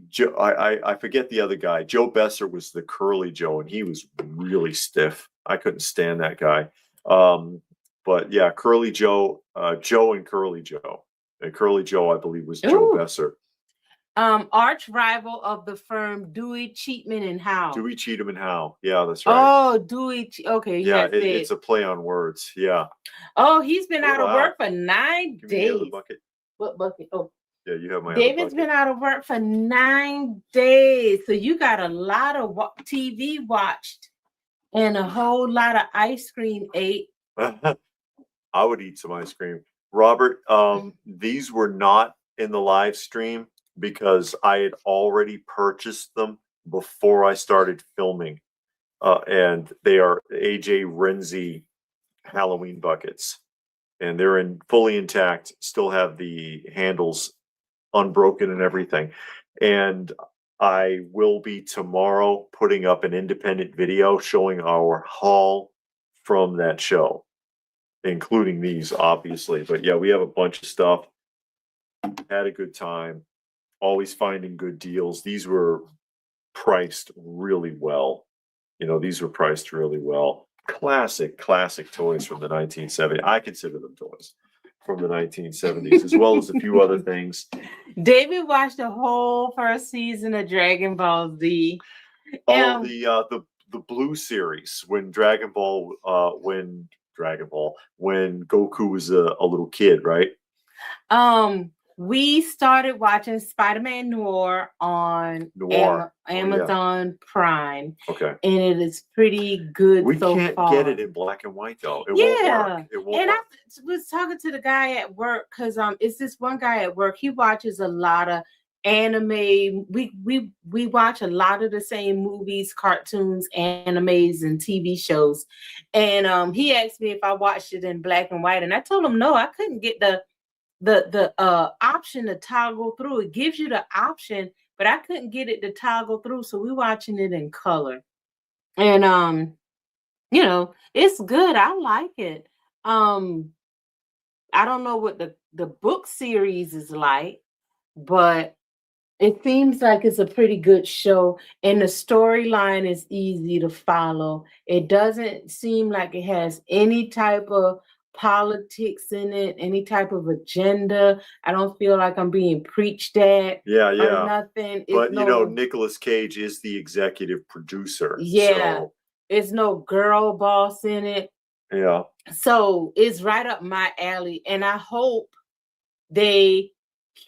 Joe, I forget the other guy. Joe Besser was the Curly Joe, and he was really stiff. I couldn't stand that guy. But yeah, Curly Joe, Joe and Curly Joe. And Curly Joe, I believe, was Joe Besser. Arch rival of the firm, Dewey, Cheatman, and Howe. Dewey, Cheatham, and Howe. Yeah, that's right. Oh, Dewey. Okay. Yeah, it's a play on words. Yeah. Oh, he's been out of work for 9 days. Give me the other bucket. What bucket? Oh. Yeah, you have my David's been out of work for 9 days. So you got a lot of TV watched and a whole lot of ice cream ate. I would eat some ice cream. Robert, these were not in the live stream because I had already purchased them before I started filming. And they are AJ Renzi Halloween buckets. And they're fully intact, still have the handles unbroken and everything. And I will be tomorrow putting up an independent video showing our haul from that show. including these, obviously. But yeah, we have a bunch of stuff. Had a good time. Always finding good deals. These were priced really well. These were priced really well. Classic toys from the 1970s. I consider them toys from the 1970s, as well as a few other things. David watched the whole first season of Dragon Ball Z. Oh, the Blue series when when Goku was a little kid, right? We started watching Spider-Man Noir on Amazon Prime. Okay. And it is pretty good so far. We can't get it in black and white, though. It won't work. I was talking to the guy at work because it's this one guy at work. He watches a lot of anime. We watch a lot of the same movies, cartoons, animes, and TV shows. And he asked me if I watched it in black and white. And I told him no, I couldn't get the option to toggle through. It gives you the option, but I couldn't get it to toggle through, so we're watching it in color. And it's good. I like it. I don't know what the book series is like, but it seems like it's a pretty good show, and the storyline is easy to follow. It doesn't seem like it has any type of politics in it, any type of agenda. I don't feel like I'm being preached at. Yeah. Or nothing. But Nicolas Cage is the executive producer. Yeah. So. It's no girl boss in it. Yeah. So it's right up my alley, and I hope they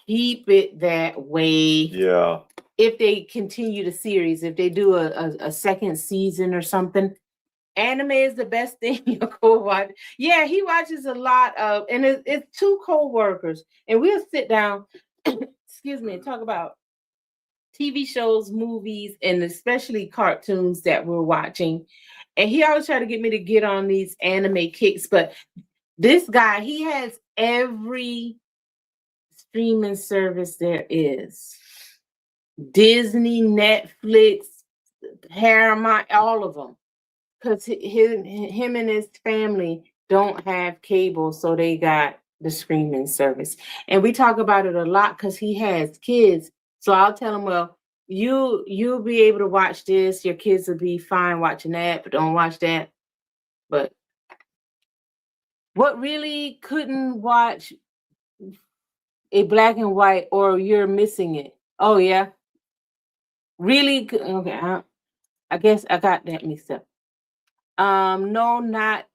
keep it that way. Yeah. If they continue the series, if they do a second season or something. Anime is the best thing you go watch. Yeah, he watches a lot of, and it's two co-workers, and we'll sit down, excuse me, and talk about TV shows, movies, and especially cartoons that we're watching. And he always try to get me to get on these anime kicks, but this guy, he has every streaming service there is. Disney, Netflix, Paramount, all of them. Because him and his family don't have cable, so they got the streaming service. And we talk about it a lot because he has kids. So I'll tell him, well, you'll be able to watch this. Your kids will be fine watching that, but don't watch that. But what really couldn't watch a black and white, or you're missing it? Oh, yeah. Really? Okay. I guess I got that mixed up. No, not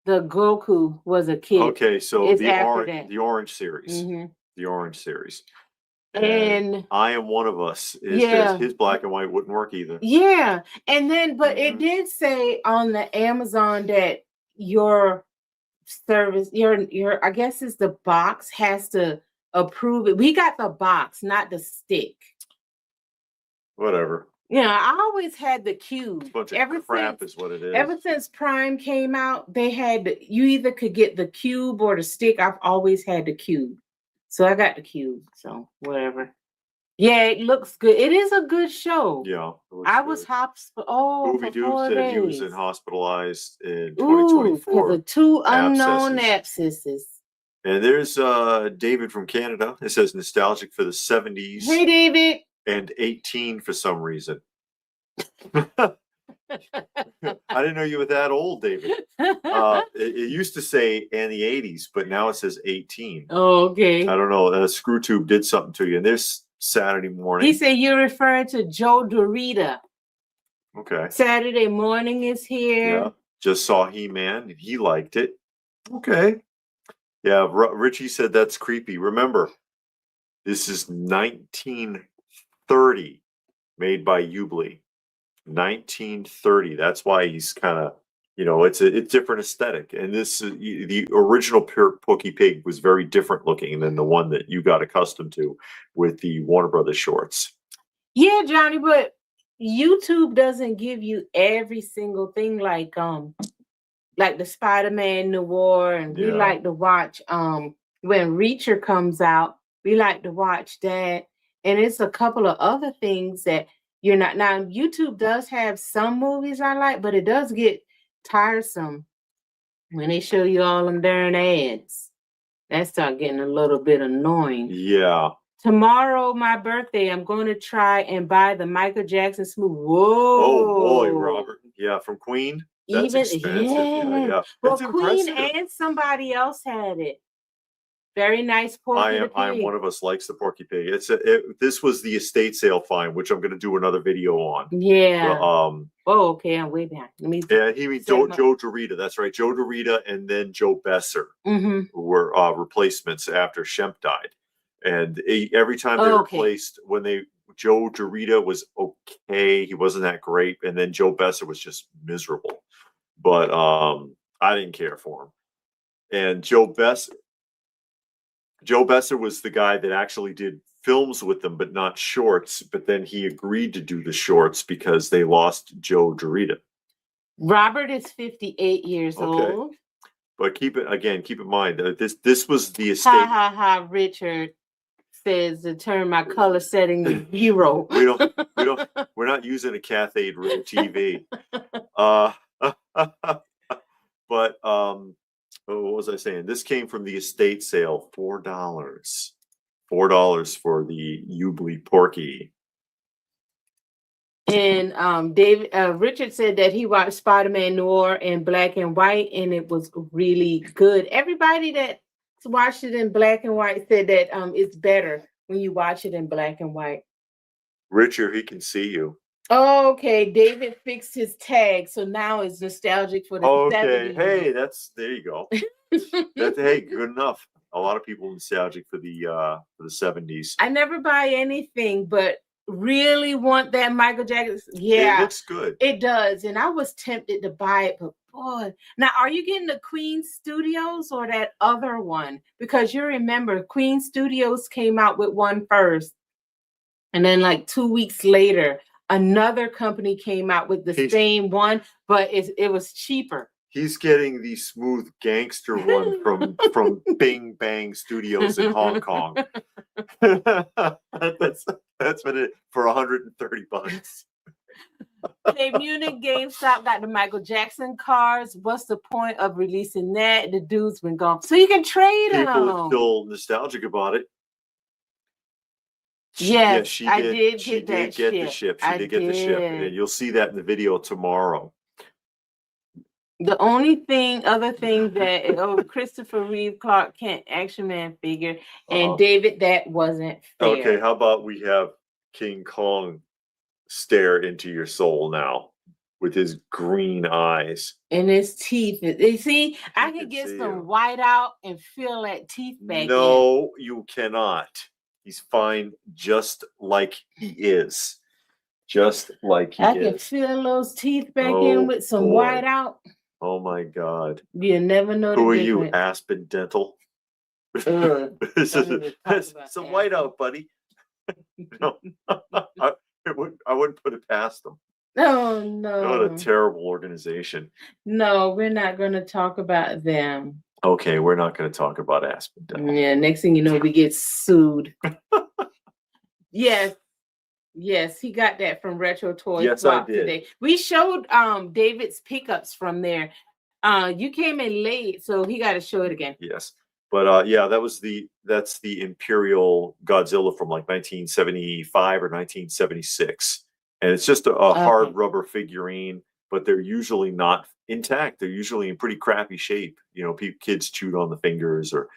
the Goku was a kid. Okay, so it's the orange series. Mm-hmm. The orange series. And I Am One of Us his black and white wouldn't work either. Yeah. And then it did say on the Amazon that your service, your I guess it's the box has to approve it. We got the box, not the stick. Whatever. Yeah, I always had the cube. Bunch of crap is what it is. Ever since Prime came out, they had you either could get the cube or the stick. I've always had the cube, so I got the cube. So whatever. Yeah, it looks good. It is a good show. Yeah, I was Movie Dude said he was hospitalized in 2024 because of 2 unknown abscesses. And there's David from Canada. It says nostalgic for the 70s. Hey, David. And 18 for some reason. I didn't know you were that old, David. It used to say and the 80s, but now it says 18. Oh, okay. I don't know. ScrewTube did something to you. And this Saturday morning. He said you're referring to Joe Dorita. Okay. Saturday morning is here. Yeah. Just saw He-Man and he liked it. Okay. Yeah. Richie said that's creepy. Remember, this is 1930, made by Ubley. 1930. That's why he's kind of, it's a different aesthetic. And the original Porky Pig was very different looking than the one that you got accustomed to with the Warner Brothers shorts. Yeah, Johnny, but YouTube doesn't give you every single thing like the Spider-Man Noir, and we like to watch when Reacher comes out. We like to watch that. And it's a couple of other things that you're not. Now, YouTube does have some movies I like, but it does get tiresome When they show you all them darn ads, that start getting a little bit annoying. Yeah. Tomorrow, my birthday, I'm going to try and buy the Michael Jackson smooth. Whoa! Oh boy, Robert. Yeah, from Queen. That's expensive. Yeah. Well, That's Queen impressive. and somebody else had it. Very nice Porky the Pig. I am one of us likes the Porky Pig. This was the estate sale fine, which I'm going to do another video on. Yeah. But, oh, okay. I'm way behind. Let me. Yeah, he means Joe Dorita. That's right, Joe Dorita, and then Joe Besser were replacements after Shemp died. And every time they replaced, Joe Dorita was okay, he wasn't that great, and then Joe Besser was just miserable. But I didn't care for him. And Joe Besser was the guy that actually did films with them, but not shorts. But then he agreed to do the shorts because they lost Joe Dorita. Robert is 58 years old. But keep in mind this was the estate. Ha ha ha! Richard says to turn my color setting to 0. We're not using a cathode ray TV. But what was I saying? This came from the estate sale. $4 for the Ubley Porky. And Richard said that he watched Spider-Man Noir in black and white, and it was really good. Everybody that watched it in black and white said that it's better when you watch it in black and white. Richard, he can see you. Oh, okay. David fixed his tag, so now it's nostalgic for the 70s. Hey, there you go. Hey, good enough. A lot of people nostalgic for the 70s. I never buy anything, but really want that Michael Jackson. Yeah, it looks good. It does, and I was tempted to buy it, but boy, now are you getting the Queen Studios or that other one? Because you remember Queen Studios came out with one first, and then like 2 weeks later, another company came out with the same one, but it was cheaper. He's getting the smooth gangster one from Bing Bang Studios in Hong Kong. That's what it for $130. Okay, Munich GameStop got the Michael Jackson cards. What's the point of releasing that? The dude's been gone, so you can trade them. People are still nostalgic about it. Yes, I did. She did get the ship. She did get the ship, and you'll see that in the video tomorrow. The only other thing that Christopher Reeve Clark Kent Action Man figure, and David, that wasn't fair. Okay, how about we have King Kong stare into your soul now with his green eyes and his teeth. You see, I can get some white out and feel that teeth back. No, you cannot. He's fine, just like he is. Just like he is. I can feel those teeth back in with some white out. Oh my God! You never know. Who are you, Aspen Dental? Some white out, buddy. No, I wouldn't put it past them. Oh no! What a terrible organization. No, we're not going to talk about them. Okay, we're not going to talk about Aspen Dental. Yeah, next thing you know, we get sued. Yes, he got that from Retro Toys Swap today. We showed David's pickups from there. You came in late, so he got to show it again. Yes, but that's the Imperial Godzilla from like 1975 or 1976, and it's just a hard rubber figurine. But they're usually not intact. They're usually in pretty crappy shape. You know, kids chewed on the fingers or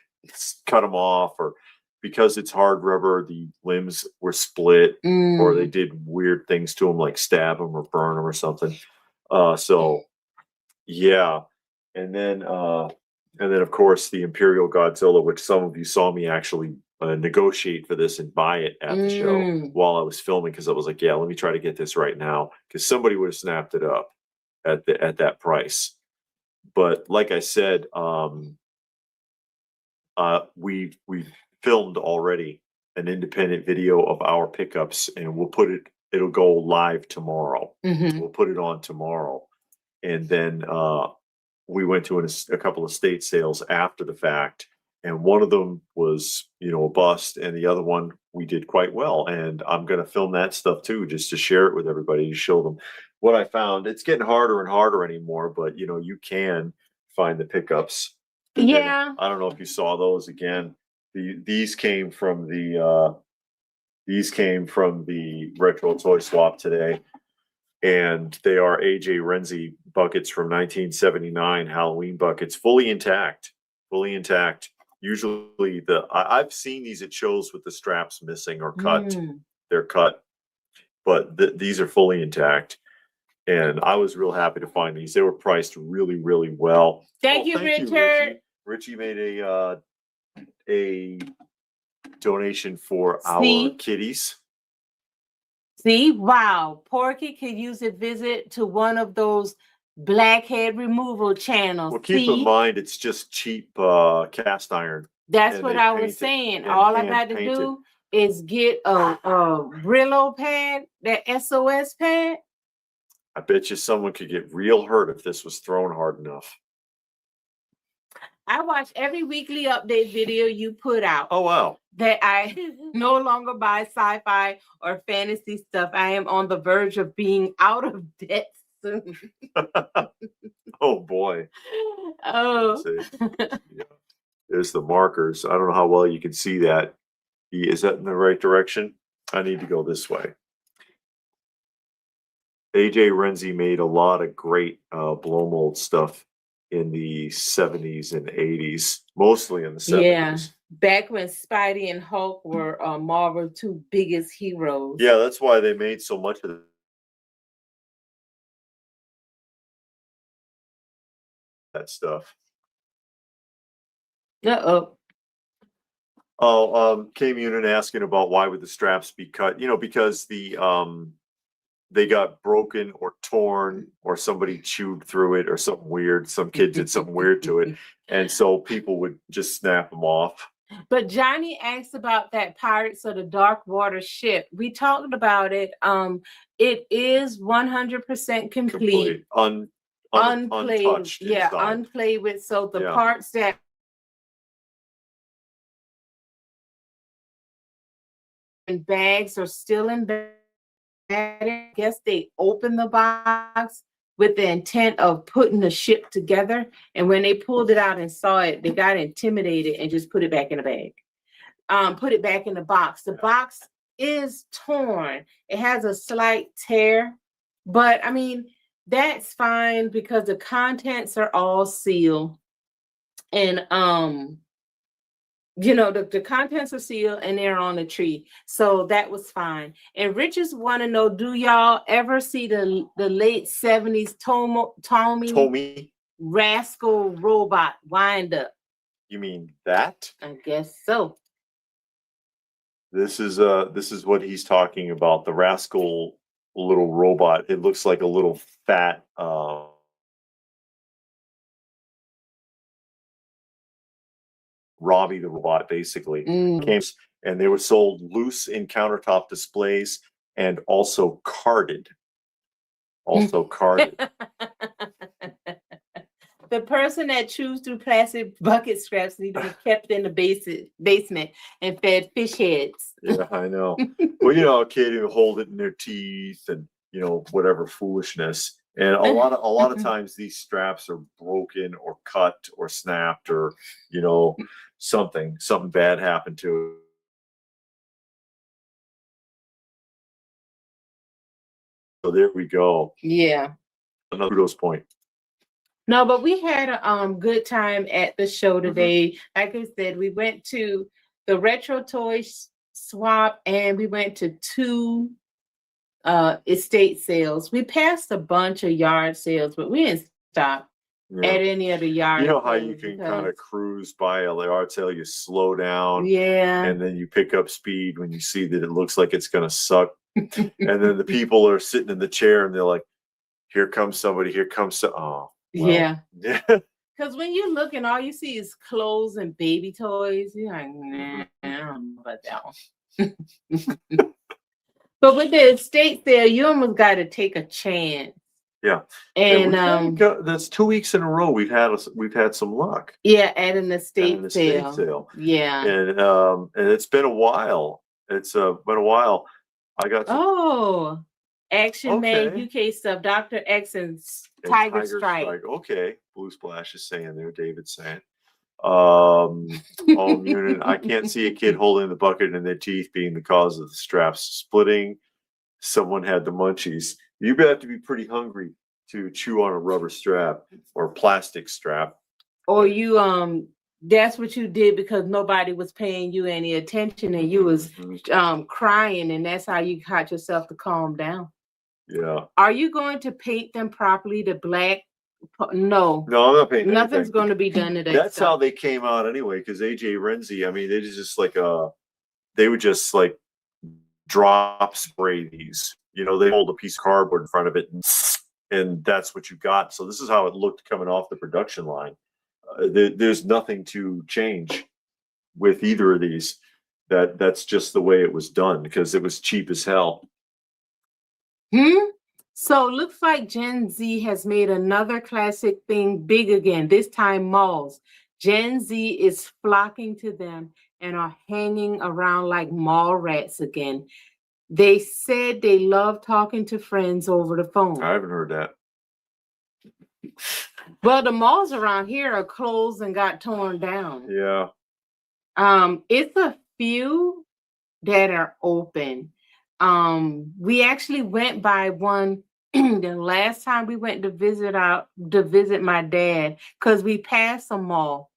cut them off, or because it's hard rubber, the limbs were split, or they did weird things to them, like stab them or burn them or something. So, yeah, and then of course the Imperial Godzilla, which some of you saw me actually negotiate for this and buy it at the show while I was filming, because I was like, yeah, let me try to get this right now, because somebody would have snapped it up at that price. But like I said, we filmed already an independent video of our pickups, and it'll go live tomorrow. We'll put it on tomorrow. And then we went to a couple of estate sales after the fact, and one of them was a bust, and the other one we did quite well. And I'm going to film that stuff too, just to share it with everybody, to show them what I found. It's getting harder and harder anymore, but you can find the pickups. Yeah. And I don't know if you saw those again. These came from the retro toy swap today. And they are AJ Renzi buckets from 1979, Halloween buckets, fully intact, fully intact. Usually I've seen these at shows with the straps missing or cut. They're cut, but these are fully intact. And I was real happy to find these. They were priced really, really well. Thank you, Richard. Richie made a donation for our kitties. See, wow, Porky could use a visit to one of those blackhead removal channels. Well, keep in mind, it's just cheap cast iron. That's what I was saying. All I got to do is get a Brillo pad, that SOS pad. I bet you someone could get real hurt if this was thrown hard enough. I watch every weekly update video you put out. Oh, wow. That I no longer buy sci-fi or fantasy stuff. I am on the verge of being out of debt soon. Oh, boy. Oh. Yeah. There's the markers. I don't know how well you can see that. Is that in the right direction? I need to go this way. AJ Renzi made a lot of great blow mold stuff in the 70s and 80s, mostly in the 70s. Yeah, back when Spidey and Hulk were Marvel's two biggest heroes. Yeah, that's why they made so much of that stuff. Uh-oh. Oh, K Munin asking about why would the straps be cut? You know, because they got broken or torn or somebody chewed through it or something weird. Some kid did something weird to it. And so people would just snap them off. But Johnny asked about that Pirates of the Dark Water ship. We talked about it. It is 100% complete. Unplayed. Untouched. Yeah, inside. unplayed with. So the parts that in bags are still in bags. I guess they opened the box with the intent of putting the ship together. And when they pulled it out and saw it, they got intimidated and just put it back in the bag. Put it back in the box. The box is torn. It has a slight tear, but I mean, that's fine because the contents are all sealed. And you know, the contents are sealed and they're on the tree. So that was fine. And Richards want to know, do y'all ever see the late 70s Tommy Rascal robot wind up? You mean that? I guess so. This is what he's talking about. The Rascal little robot. It looks like a little fat Robbie the robot, basically. Came, and they were sold loose in countertop displays and also carded. Also carded. The person that chews through plastic bucket scraps need to be kept in the basement and fed fish heads. Yeah, I know. Well, you know, a kid who hold it in their teeth and, you know, whatever foolishness. And a lot of times these straps are broken or cut or snapped or, you know, something bad happened to it. So there we go. Yeah. Another kudos point. No, but we had a good time at the show today. Like I said, we went to the Retro Toy Swap and we went to 2 estate sales. We passed a bunch of yard sales, but we didn't stop at any of the yard. You know how you can kind of cruise by a yard sale, you slow down, and then you pick up speed when you see that it looks like it's going to suck. And then the people are sitting in the chair and they're like, here comes somebody, here comes well, yeah. Because when you look and all you see is clothes and baby toys, you're like, nah, I don't know about that one. But with the estate sale, you almost got to take a chance. Yeah. And that's 2 weeks in a row we've had some luck. Yeah, at an estate sale. Yeah. And it's been a while. It's been a while. I got Action Man, UK stuff, Dr. X and Tiger Strike. Okay. Blue Splash is saying there, David's saying. All Munin, I can't see a kid holding the bucket in their teeth being the cause of the straps splitting. Someone had the munchies. You have to be pretty hungry to chew on a rubber strap or plastic strap. Or you that's what you did because nobody was paying you any attention and you was crying, and that's how you got yourself to calm down. Yeah. Are you going to paint them properly, the black? No, I'm not painting. Nothing's going to be done today. That's how they came out anyway. Because AJ Renzi, I mean, they just like they would just like drop spray these. You know, they hold a piece of cardboard in front of it, and that's what you got. So this is how it looked coming off the production line. There's nothing to change with either of these. That's just the way it was done because it was cheap as hell. So looks like Gen Z has made another classic thing big again, this time malls. Gen Z is flocking to them and are hanging around like mall rats again. They said they love talking to friends over the phone. I haven't heard that. Well, the malls around here are closed and got torn down. Yeah. It's a few that are open. We actually went by one the last time we went to visit my dad, because we passed a mall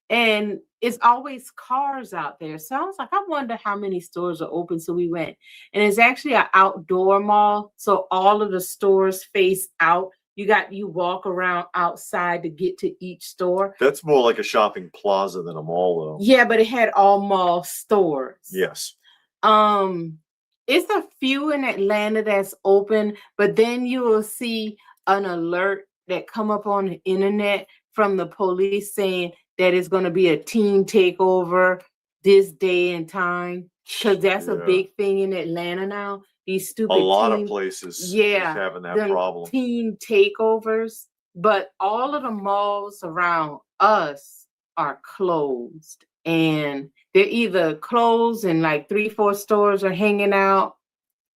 and it's always cars out there. So I was like, I wonder how many stores are open. So we went, and it's actually an outdoor mall. So all of the stores face out. You walk around outside to get to each store. That's more like a shopping plaza than a mall, though. Yeah, but it had all mall stores. Yes. It's a few in Atlanta that's open, but then you will see an alert that come up on the internet from the police saying that it's going to be a teen takeover this day and time, because that's a big thing in Atlanta now. These stupid a lot of places having that problem. Teen takeovers, but all of the malls around us are closed, and they're either closed and like 3-4 stores are hanging out,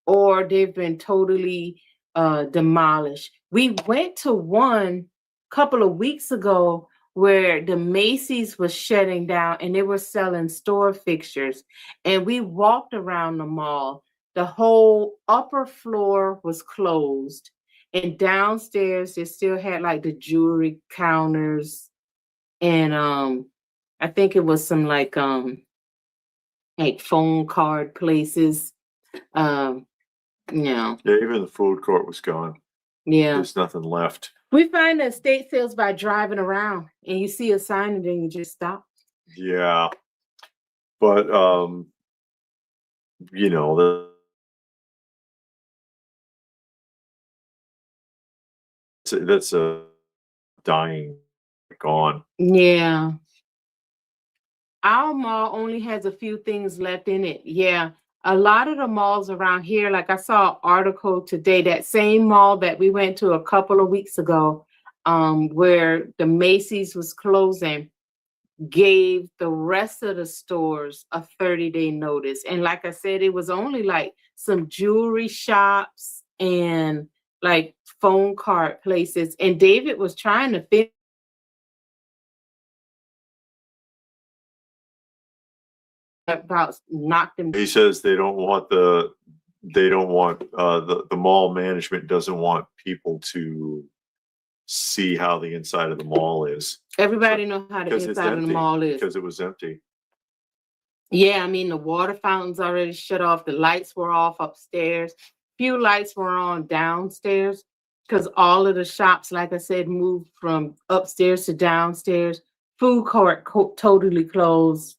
or they've been totally demolished. We went to one a couple of weeks ago where the Macy's was shutting down and they were selling store fixtures, and we walked around the mall. The whole upper floor was closed, and downstairs they still had like the jewelry counters, and I think it was some like phone card places. Yeah, even the food court was gone. Yeah, there's nothing left. We find the estate sales by driving around, and you see a sign and then you just stop. Yeah, but you know, that's a dying, gone. Yeah. Our mall only has a few things left in it. Yeah. A lot of the malls around here, like I saw an article today, that same mall that we went to a couple of weeks ago, where the Macy's was closing, gave the rest of the stores a 30-day notice. And like I said, it was only like some jewelry shops and like phone card places. And David was trying to fit about knock them. He says they don't want the mall management doesn't want people to see how the inside of the mall is. Everybody knows how the inside of the mall is. Because it was empty. Yeah, I mean, the water fountains already shut off. The lights were off upstairs. Few lights were on downstairs because all of the shops, like I said, moved from upstairs to downstairs. Food court totally closed.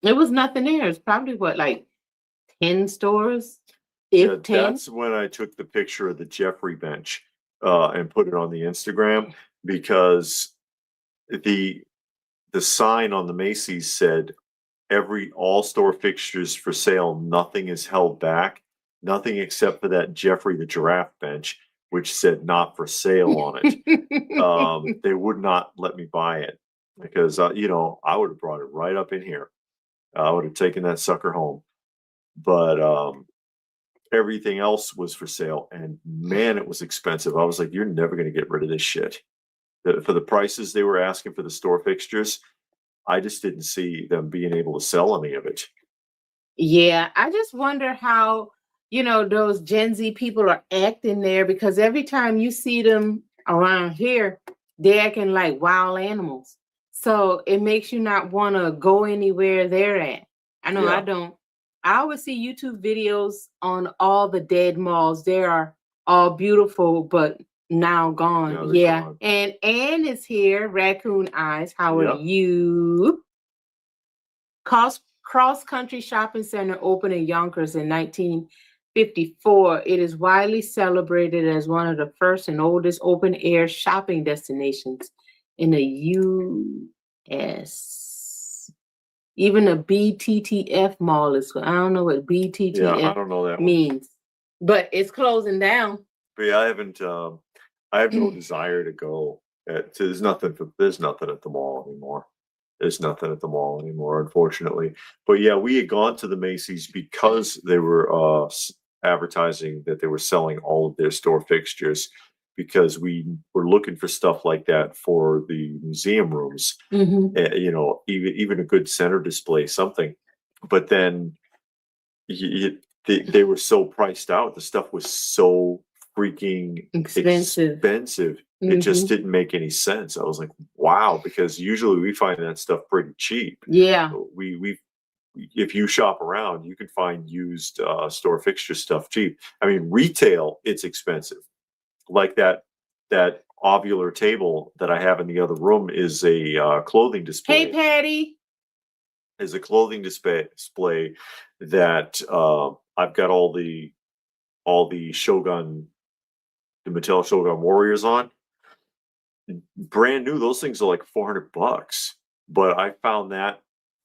There was nothing there. It's probably like 10 stores, if 10. That's when I took the picture of the Jeffrey bench and put it on the Instagram, because the sign on the Macy's said all store fixtures for sale, nothing is held back, nothing except for that Jeffrey the giraffe bench, which said not for sale on it. They would not let me buy it because I would have brought it right up in here. I would have taken that sucker home. But everything else was for sale, and man, it was expensive. I was like, you're never going to get rid of this shit. For the prices they were asking for the store fixtures, I just didn't see them being able to sell any of it. Yeah, I just wonder how, those Gen Z people are acting there, because every time you see them around here, they're acting like wild animals. So it makes you not want to go anywhere they're at. I know I don't. I always see YouTube videos on all the dead malls. They are all beautiful, but now gone. Yeah. Gone. And Anne is here, Raccoon Eyes. How are you? Cross Country Shopping Center opened in Yonkers in 1954. It is widely celebrated as one of the first and oldest open-air shopping destinations in the U.S. Even a BTTF mall is, I don't know what BTTF means, but it's closing down. But yeah, I have no desire to go. There's nothing at the mall anymore. There's nothing at the mall anymore, unfortunately. But yeah, we had gone to the Macy's because they were advertising that they were selling all of their store fixtures, because we were looking for stuff like that for the museum rooms. Even a good center display, something. But then they were so priced out. The stuff was so freaking expensive. It just didn't make any sense. I was like, wow, because usually we find that stuff pretty cheap. Yeah. If you shop around, you can find used store fixture stuff cheap. I mean, retail, it's expensive. Like that ovular table that I have in the other room is a clothing display. Hey, Patty. Is a clothing display that I've got all the Shogun, the Mattel Shogun Warriors on. Brand new, those things are like $400, but I found that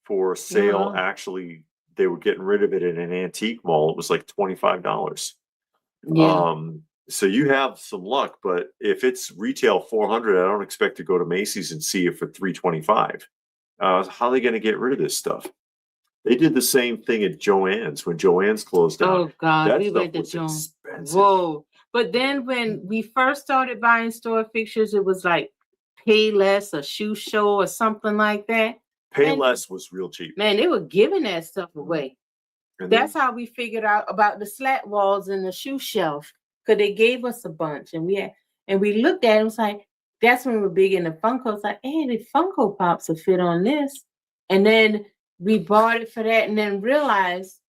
for sale. Actually, they were getting rid of it in an antique mall. It was like $25. So you have some luck, but if it's retail $400, I don't expect to go to Macy's and see it for $325. How are they going to get rid of this stuff? They did the same thing at Joann's when Joann's closed down. Oh God, we went to Joann's. Whoa. But then when we first started buying store fixtures, it was like Payless, a shoe show or something like that. Payless was real cheap. Man, they were giving that stuff away. That's how we figured out about the slat walls and the shoe shelf, because they gave us a bunch, and we looked at it. It was like, that's when we were big into Funkos. Like, hey, the Funko Pops will fit on this. And then we bought it for that, and then realized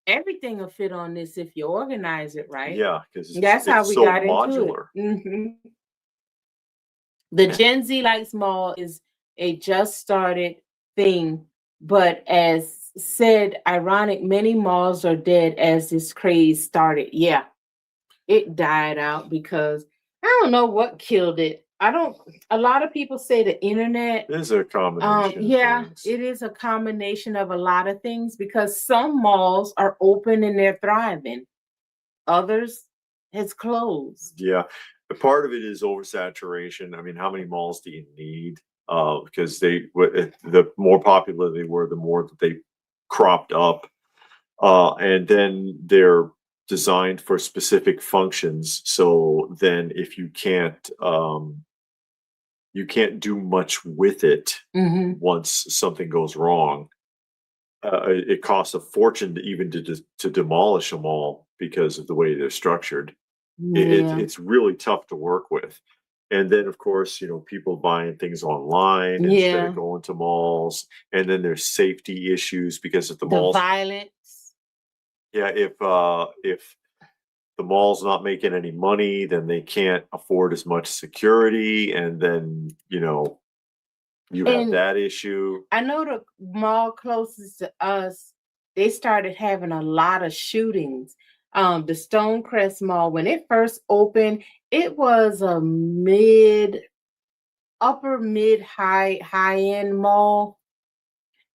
everything will fit on this if you organize it right. Yeah, because that's how we got modular. Into it. The Gen Z Likes Mall is a just started thing, but as said, ironic, many malls are dead as this craze started. Yeah, it died out because I don't know what killed it. A lot of people say the internet. It's a combination. It is a combination of a lot of things, because some malls are open and they're thriving. Others has closed. Yeah. Part of it is oversaturation. I mean, how many malls do you need? Because the more popular they were, the more that they cropped up. And then they're designed for specific functions. So then if you can't do much with it once something goes wrong. It costs a fortune to demolish a mall because of the way they're structured. It's really tough to work with. And then, of course, people buying things online instead of going to malls. And then there's safety issues because of the malls. Violence. Yeah, if the mall's not making any money, then they can't afford as much security, and then you have that issue. I know the mall closest to us, they started having a lot of shootings. The Stonecrest Mall, when it first opened, it was a high-end mall,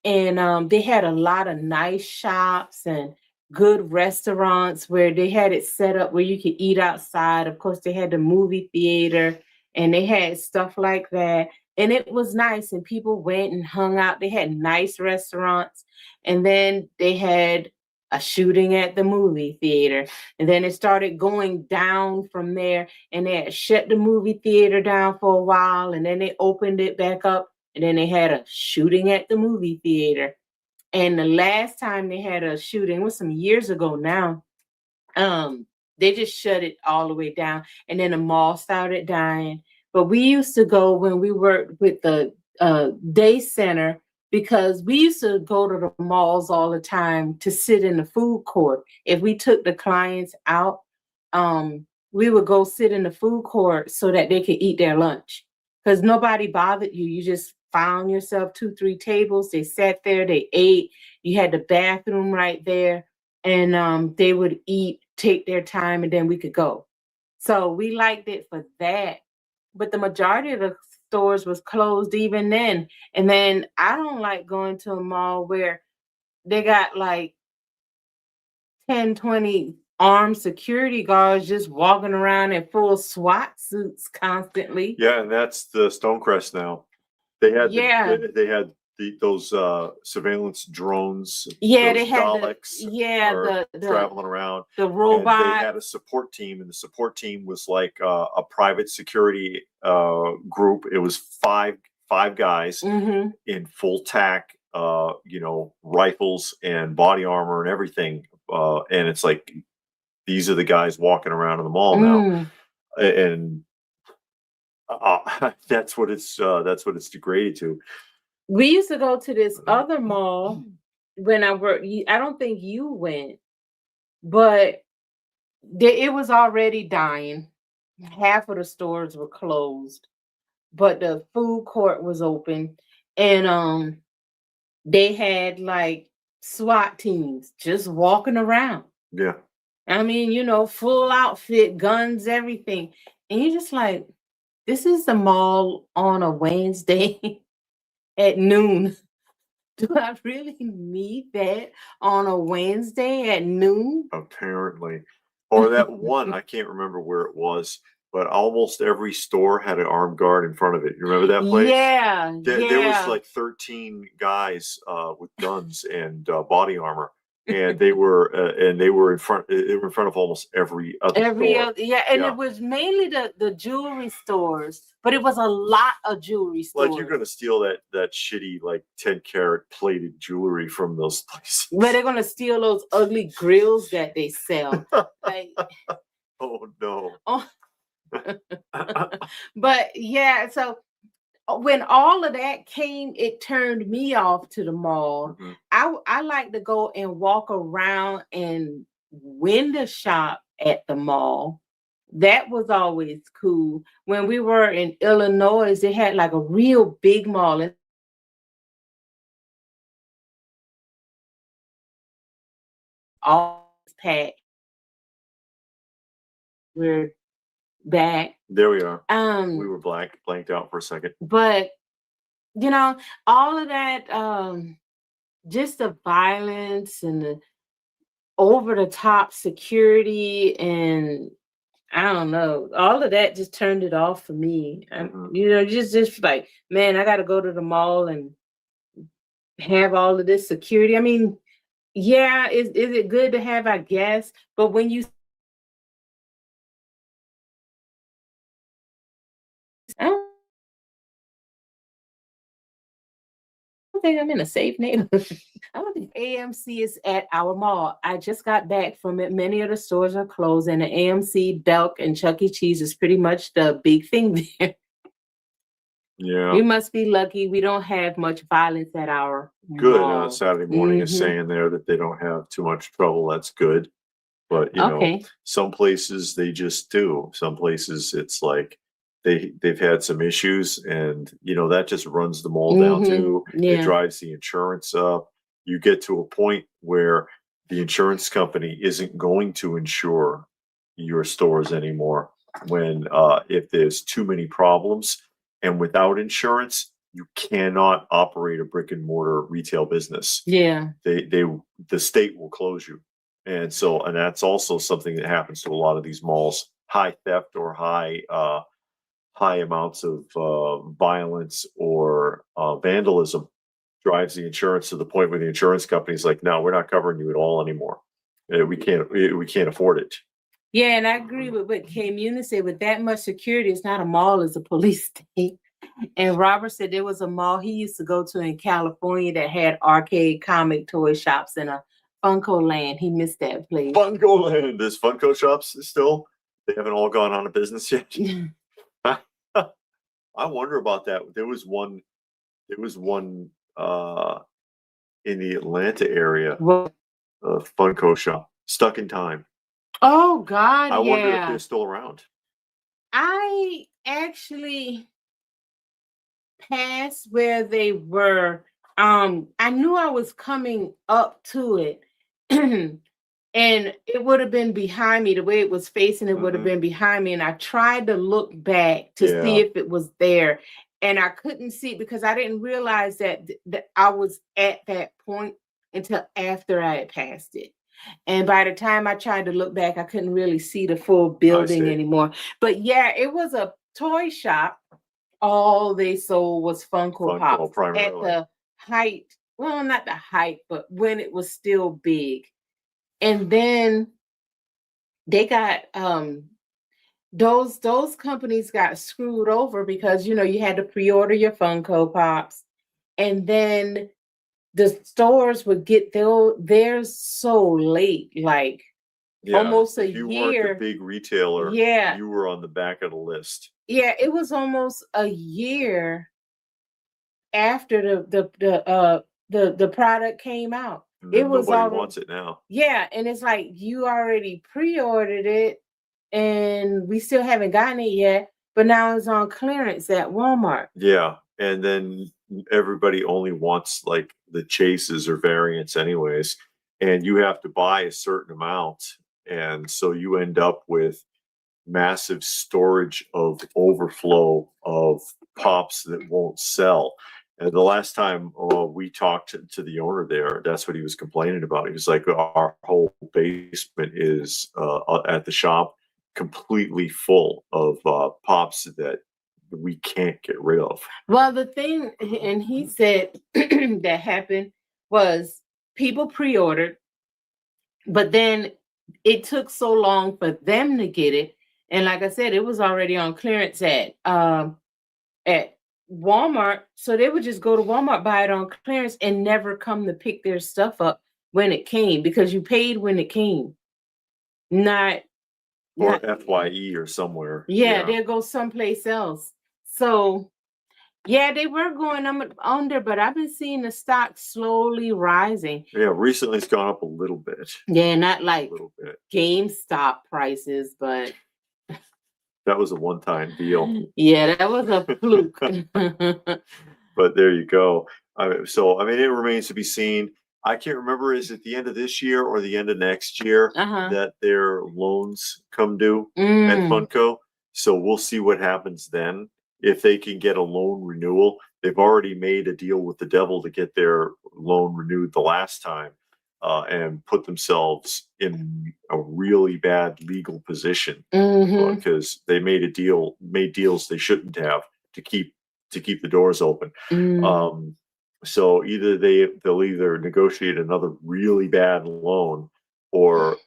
and they had a lot of nice shops and good restaurants where they had it set up where you could eat outside. Of course, they had the movie theater, and they had stuff like that. And it was nice, and people went and hung out. They had nice restaurants. And then they had a shooting at the movie theater. And then it started going down from there, and they had shut the movie theater down for a while, and then they opened it back up, and then they had a shooting at the movie theater. And the last time they had a shooting was some years ago now. They just shut it all the way down, and then the mall started dying. But we used to go when we worked with the day center, because we used to go to the malls all the time to sit in the food court. If we took the clients out, we would go sit in the food court so that they could eat their lunch, because nobody bothered you. You just found yourself 2-3 tables. They sat there, they ate. You had the bathroom right there, and they would eat, take their time, and then we could go. So we liked it for that. But the majority of the stores was closed even then. And then I don't like going to a mall where they got like 10, 20 armed security guards just walking around in full SWAT suits constantly. Yeah, and that's the Stonecrest now. They had Yeah. they had those surveillance drones. Yeah, those they had Daleks the traveling around. the robot. And they had a support team, and the support team was like a private security group. It was five guys in full tack, rifles and body armor and everything. And it's like, these are the guys walking around in the mall now, and that's what it's degraded to. We used to go to this other mall when I worked. I don't think you went, but it was already dying. Half of the stores were closed, but the food court was open, and they had like SWAT teams just walking around. Yeah. I mean, full outfit, guns, everything. And you're just like, this is the mall on a Wednesday at noon. Do I really need that on a Wednesday at noon? Apparently. Or that one, I can't remember where it was, but almost every store had an armed guard in front of it. You remember that place? Yeah. There was like 13 guys with guns and body armor. And they were in front. They were in front of almost every other store. Yeah, and it was mainly the jewelry stores, but it was a lot of jewelry stores. Like, you're gonna steal that shitty like 10-carat plated jewelry from those places. But they're gonna steal those ugly grills that they sell. Like, oh no. Oh. But yeah, so when all of that came, it turned me off to the mall. I like to go and walk around and window shop at the mall. That was always cool. When we were in Illinois, they had like a real big mall. And all packed. We're back. There we are. We were blanked out for a second. But all of that, just the violence and the over the top security, and I don't know, all of that just turned it off for me. Just like, man, I got to go to the mall and have all of this security. I mean, yeah, is it good to have? I guess, but when you I don't think I'm in a safe neighborhood. I don't think AMC is at our mall. I just got back from it. Many of the stores are closed, and the AMC, Belk, and Chuck E. Cheese is pretty much the big thing there. Yeah. We must be lucky. We don't have much violence at our good. mall. Saturday morning is saying there that they don't have too much trouble. That's good. But some places they just do. Some places it's like they've had some issues, and that just runs the mall down too. It drives the insurance up. You get to a point where the insurance company isn't going to insure your stores anymore when if there's too many problems. And without insurance, you cannot operate a brick and mortar retail business. Yeah. The state will close you. And that's also something that happens to a lot of these malls. High theft or high amounts of violence or vandalism drives the insurance to the point where the insurance company's like, no, we're not covering you at all anymore. We can't afford it. Yeah, and I agree with what Kim Eunice said. With that much security, it's not a mall, it's a police state. And Robert said there was a mall he used to go to in California that had arcade comic toy shops and a Funko Land. He missed that place. Funko Land. There's Funko shops still? They haven't all gone out of business yet. I wonder about that. There was one in the Atlanta area, a Funko shop, Stuck in Time. Oh God, I wonder if they're still around. I actually passed where they were. I knew I was coming up to it. And it would have been behind me. The way it was facing, it would have been behind me. And I tried to look back to see if it was there. And I couldn't see it because I didn't realize that I was at that point until after I had passed it. And by the time I tried to look back, I couldn't really see the full building anymore. But yeah, it was a toy shop. All they sold was Funko Pops primarily. At the height. Well, not the height, but when it was still big. And then they got those companies got screwed over because you had to pre-order your Funko Pops, and then the stores would get theirs so late, like almost a year. If you weren't a big retailer, you were on the back of the list. Yeah, it was almost a year after the product came out. It was nobody wants it now. Yeah, and it's like you already pre-ordered it, and we still haven't gotten it yet. But now it's on clearance at Walmart. Yeah, and then everybody only wants like the chases or variants, anyways, and you have to buy a certain amount, and so you end up with massive storage of overflow of pops that won't sell. And the last time we talked to the owner there, that's what he was complaining about. He was like, our whole basement is at the shop completely full of pops that we can't get rid of. Well, the thing, and he said that happened was people pre-ordered, but then it took so long for them to get it. And like I said, it was already on clearance at Walmart, so they would just go to Walmart, buy it on clearance, and never come to pick their stuff up when it came because you paid when it came, not FYE or somewhere. Yeah, they'll go someplace else. So yeah, they were going under, but I've been seeing the stock slowly rising. Yeah, recently it's gone up a little bit. Yeah, not like GameStop prices, but that was a one-time deal. Yeah, that was a fluke. But there you go. So it remains to be seen. I can't remember, is it the end of this year or the end of next year that their loans come due at Funko? So we'll see what happens then. If they can get a loan renewal, they've already made a deal with the devil to get their loan renewed the last time. And put themselves in a really bad legal position because they made deals they shouldn't have to keep the doors open. So they'll either negotiate another really bad loan or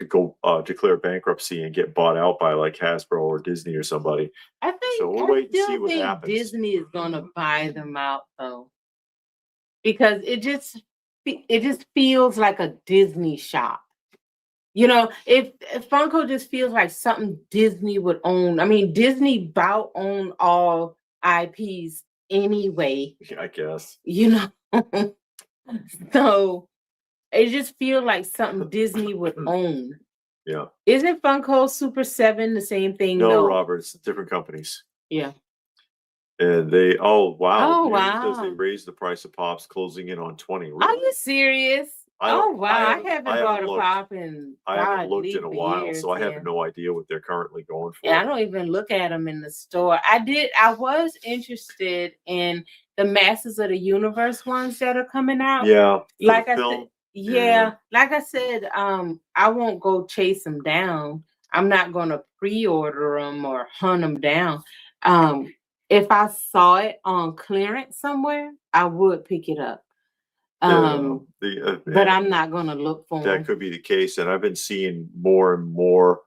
go declare bankruptcy and get bought out by like Hasbro or Disney or somebody. I think so. We'll wait and see what happens. Disney is going to buy them out though, because it just feels like a Disney shop. If Funko just feels like something Disney would own. I mean, Disney about own all IPs anyway. I guess. So it just feels like something Disney would own. Yeah. Isn't Funko Super 7 the same thing? No, Robert, it's different companies. Yeah. And they because they raised the price of pops, closing in on 20. Really? Are you serious? I haven't bought a pop in I haven't looked in a while, years, so I have no idea what they're currently going for. Yeah, I don't even look at them in the store. I was interested in the Masters of the Universe ones that are coming out. Yeah. Like I said, like I said, I won't go chase them down. I'm not going to pre-order them or hunt them down. If I saw it on clearance somewhere, I would pick it up. But I'm not gonna look for that them. could be the case. And I've been seeing more and more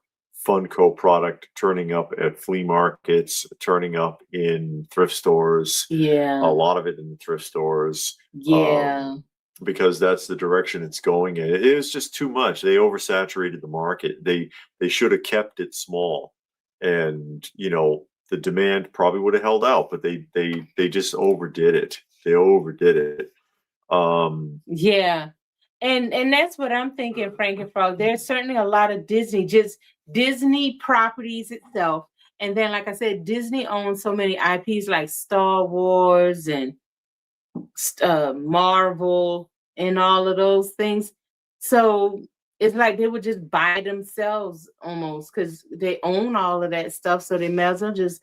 Funko product turning up at flea markets, turning up in thrift stores. Yeah. A lot of it in the thrift stores. Yeah. Because that's the direction it's going in. It was just too much. They oversaturated the market. They should have kept it small. And the demand probably would have held out, but they just overdid it. They overdid it. Yeah. And that's what I'm thinking, Frankenfrog. There's certainly a lot of Disney properties itself. And then, like I said, Disney owns so many IPs like Star Wars and Marvel and all of those things. So it's like they would just buy themselves almost because they own all of that stuff. So they may as well just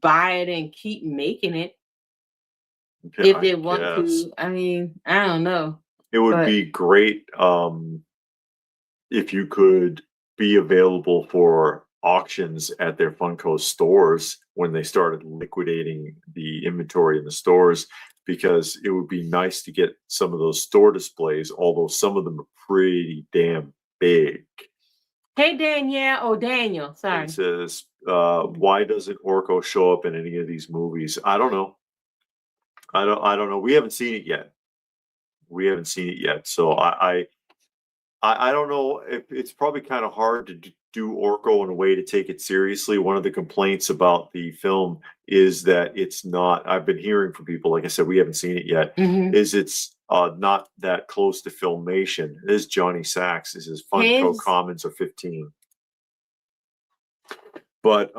buy it and keep making it if they want to. I mean, I don't know. It would be great if you could be available for auctions at their Funko stores when they started liquidating the inventory in the stores, because it would be nice to get some of those store displays, although some of them are pretty damn big. Hey, Danielle. Oh, Daniel. Sorry. It says, why doesn't Orko show up in any of these movies? I don't know. I don't know. We haven't seen it yet. So I don't know if it's probably kind of hard to do Orko in a way to take it seriously. One of the complaints about the film is that it's not, I've been hearing from people, like I said, we haven't seen it yet, is it's not that close to filmation. This is Johnny Sachs. This is Funko comments are 15. But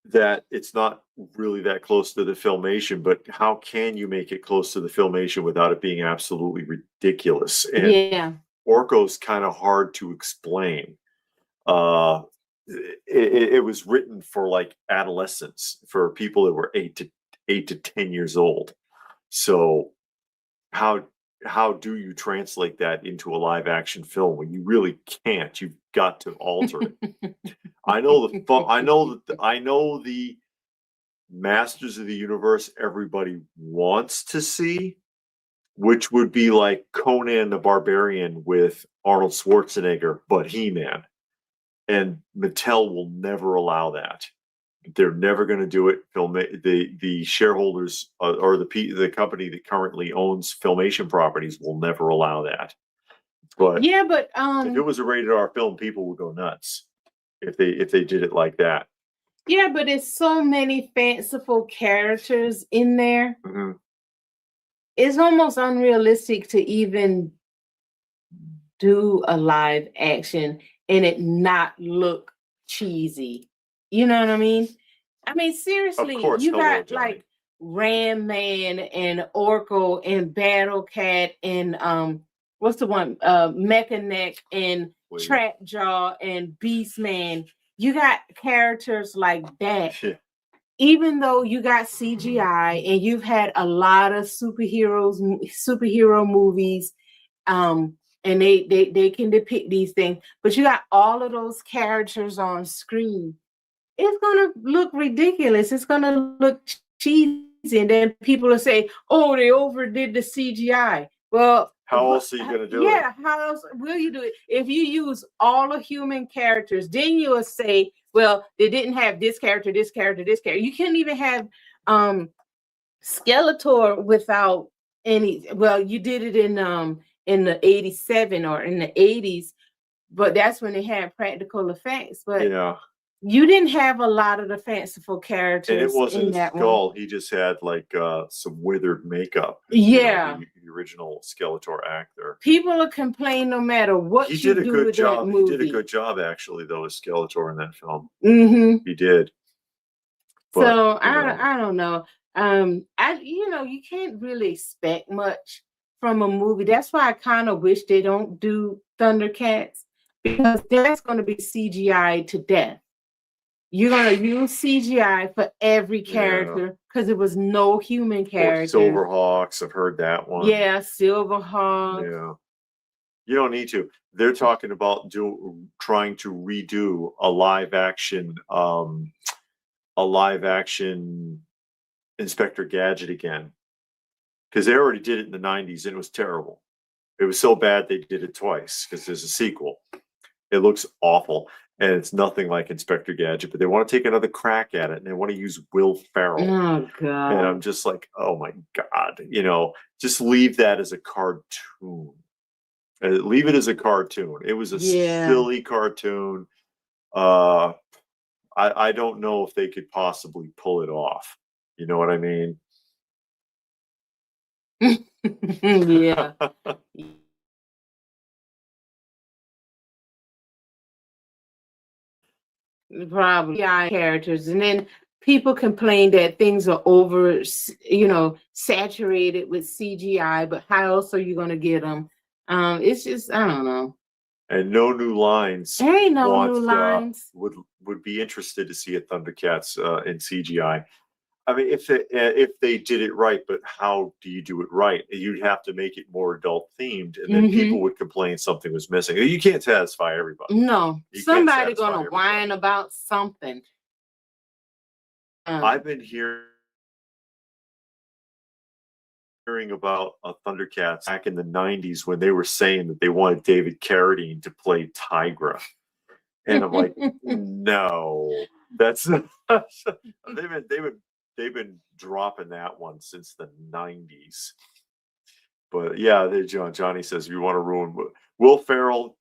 that it's not really that close to the filmation, but how can you make it close to the filmation without it being absolutely ridiculous? And Orko's kind of hard to explain. It was written for like adolescents, for people that were 8 to 10 years old. So how do you translate that into a live action film when you really can't? You've got to alter it. I know the Masters of the Universe everybody wants to see, which would be like Conan the Barbarian with Arnold Schwarzenegger, but He-Man. And Mattel will never allow that. They're never going to do it. The shareholders or the company that currently owns Filmation properties will never allow that. But if it was a rated R film, people would go nuts if they did it like that. Yeah, but it's so many fanciful characters in there. It's almost unrealistic to even do a live action and it not look cheesy. You know what I mean? I mean, seriously, you got like Ram Man and Orko and Battle Cat and what's the one? Mechaneck and Trapjaw and Beast Man. You got characters like that. Even though you got CGI and you've had a lot of superhero movies, and they can depict these things, but you got all of those characters on screen. It's gonna look ridiculous. It's gonna look cheesy, and then people will say, "Oh, they overdid the CGI." Well, how else are you gonna do it? Yeah, how else will you do it? If you use all the human characters, then you will say, "Well, they didn't have this character, this character, this character." You can't even have Skeletor without any. Well, you did it in the 87 or in the 80s, but that's when they had practical effects. But you didn't have a lot of the fanciful characters. And it wasn't in that skull. One. He just had like some withered makeup. Yeah. The original Skeletor actor. People will complain no matter what you do with that movie. He did a good job, actually, though, as Skeletor in that film. Mm-hmm. He did. But, so I don't know. You can't really expect much from a movie. That's why I kind of wish they don't do Thundercats, because that's going to be CGI to death. You're going to use CGI for every character because there was no human character. Silverhawks, I've heard that one. Yeah, Silverhawks. Yeah. You don't need to. They're talking about trying to redo a live action Inspector Gadget again. because they already did it in the 90s and it was terrible. It was so bad they did it twice because there's a sequel. It looks awful and it's nothing like Inspector Gadget, but they want to take another crack at it and they want to use Will Ferrell. Oh God. And I'm just like, oh my God, you know, just leave that as a cartoon. Leave it as a cartoon. It was a silly cartoon. I don't know if they could possibly pull it off. You know what I mean? Yeah. Probably characters, and then people complain that things are over, you know, saturated with CGI. But how else are you going to get them? It's just, I don't know. And no new lines. There ain't no new lines. Would be interested to see a Thundercats in CGI. I mean, if they did it right, but how do you do it right? You'd have to make it more adult themed, and then people would complain something was missing. You can't satisfy everybody. No, somebody gonna whine about something. I've been hearing about Thundercats back in the 90s when they were saying that they wanted David Carradine to play Tigra. And I'm like, no, that's they've been dropping that one since the 90s. But yeah, Johnny says, you want to ruin Will Ferrell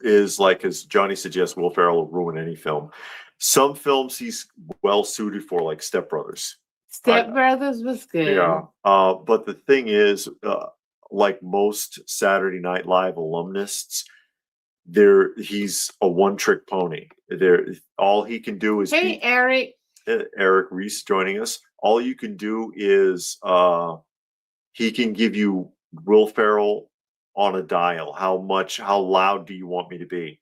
is like, as Johnny suggests, Will Ferrell will ruin any film. Some films he's well suited for, like Step Brothers. Step Brothers was good. Yeah. But the thing is, like most Saturday Night Live alumnists, he's a one-trick pony. All he can do is Eric Reese joining us. All you can do is he can give you Will Ferrell on a dial. How loud do you want me to be?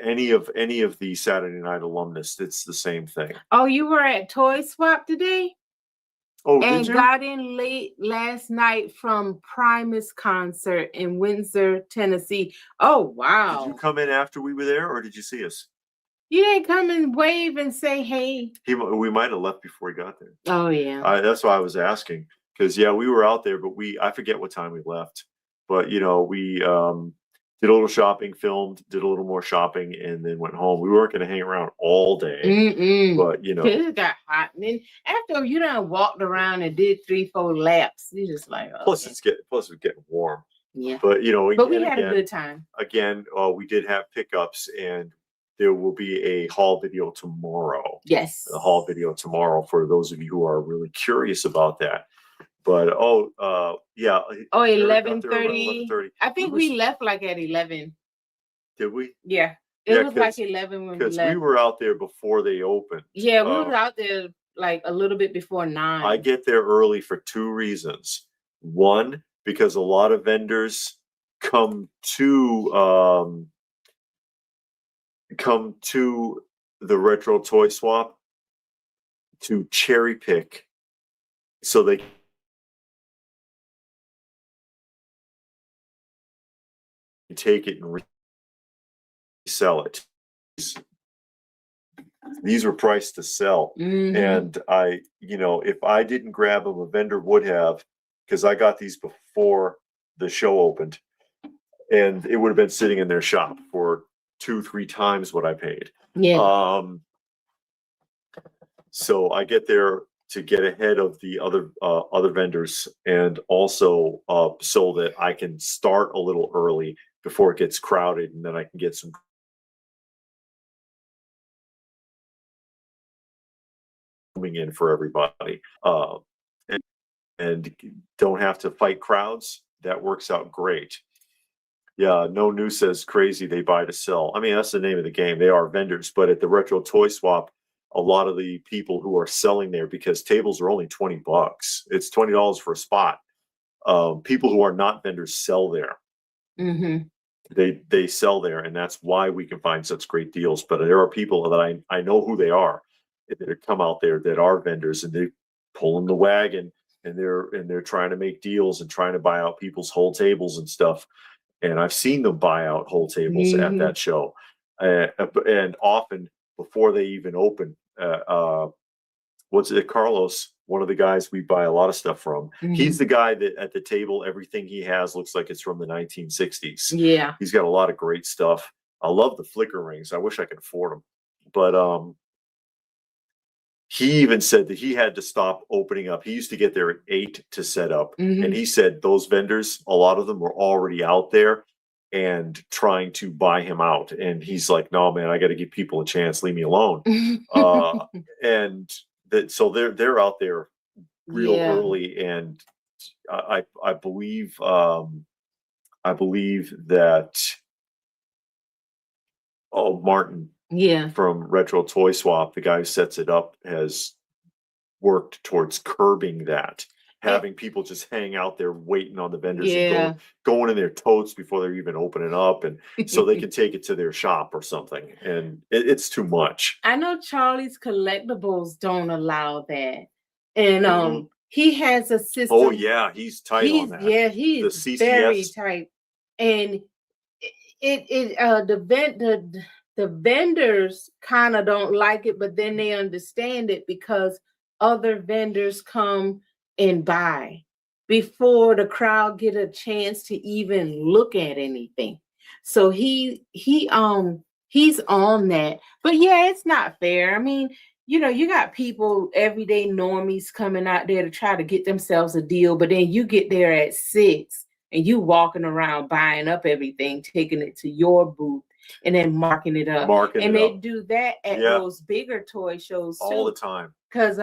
Any of the Saturday Night alumnists, it's the same thing. Oh, you were at Toy Swap today? Oh, and did you? Got in late last night from Primus concert in Windsor, Tennessee. Oh, wow. Did you come in after we were there, or did you see us? You didn't come and wave and say, hey. We might have left before he got there. Oh, yeah. That's why I was asking. Because, yeah, we were out there, but I forget what time we left. But, you know, we did a little shopping, filmed, did a little more shopping, and then went home. We weren't going to hang around all day. But, you know. It got hot. And then after you done walked around and did 3-4 laps, you just like, oh. Plus, it's getting warm. Yeah. But, you know. We had a good time. Again, we did have pickups, and there will be a haul video tomorrow. Yes. A haul video tomorrow for those of you who are really curious about that. But yeah. Oh, 11:30. I think we left like at 11. Did we? Yeah. It was like 11 when we left. Because we were out there before they opened. Yeah, we were out there like a little bit before 9. I get there early for 2 reasons. One, because a lot of vendors come to the Retro Toy Swap to cherry pick so they take it and resell it. These were priced to sell. And if I didn't grab them, a vendor would have, because I got these before the show opened, and it would have been sitting in their shop for 2-3 times what I paid. Yeah. So I get there to get ahead of the other vendors, and also so that I can start a little early before it gets crowded, and then I can get some coming in for everybody, and don't have to fight crowds. That works out great. Yeah, No News says crazy they buy to sell. I mean, that's the name of the game. They are vendors, but at the Retro Toy Swap, a lot of the people who are selling there, because tables are only $20, it's $20 for a spot. People who are not vendors sell there. They sell there, and that's why we can find such great deals. But there are people that I know who they are that come out there that are vendors, and they pulling the wagon, and they're trying to make deals and trying to buy out people's whole tables and stuff. And I've seen them buy out whole tables at that show, and often before they even open. what's it, Carlos, one of the guys we buy a lot of stuff from. He's the guy that at the table, everything he has looks like it's from the 1960s. Yeah. He's got a lot of great stuff. I love the flicker rings. I wish I could afford them. But he even said that he had to stop opening up. He used to get there at 8 to set up. And he said those vendors, a lot of them were already out there and trying to buy him out. And he's like, no, man, I got to give people a chance. Leave me alone. And that, so they're out there real early. And I believe that, Martin, from Retro Toy Swap, the guy who sets it up, has worked towards curbing that, having people just hang out there waiting on the vendors and going in their totes before they're even opening up, and so they can take it to their shop or something. And it's too much. I know Charlie's Collectibles don't allow that, and he has a system. Oh yeah, he's tight on that. Yeah, he's very tight, and the vendors kind of don't like it, but then they understand it because other vendors come and buy before the crowd get a chance to even look at anything. So he's on that. But yeah, it's not fair. I mean, you know, you got people, everyday normies, coming out there to try to get themselves a deal, but then you get there at 6 and you walking around buying up everything, taking it to your booth, and then marking it up. And they do that at those bigger toy shows too. All the time. Because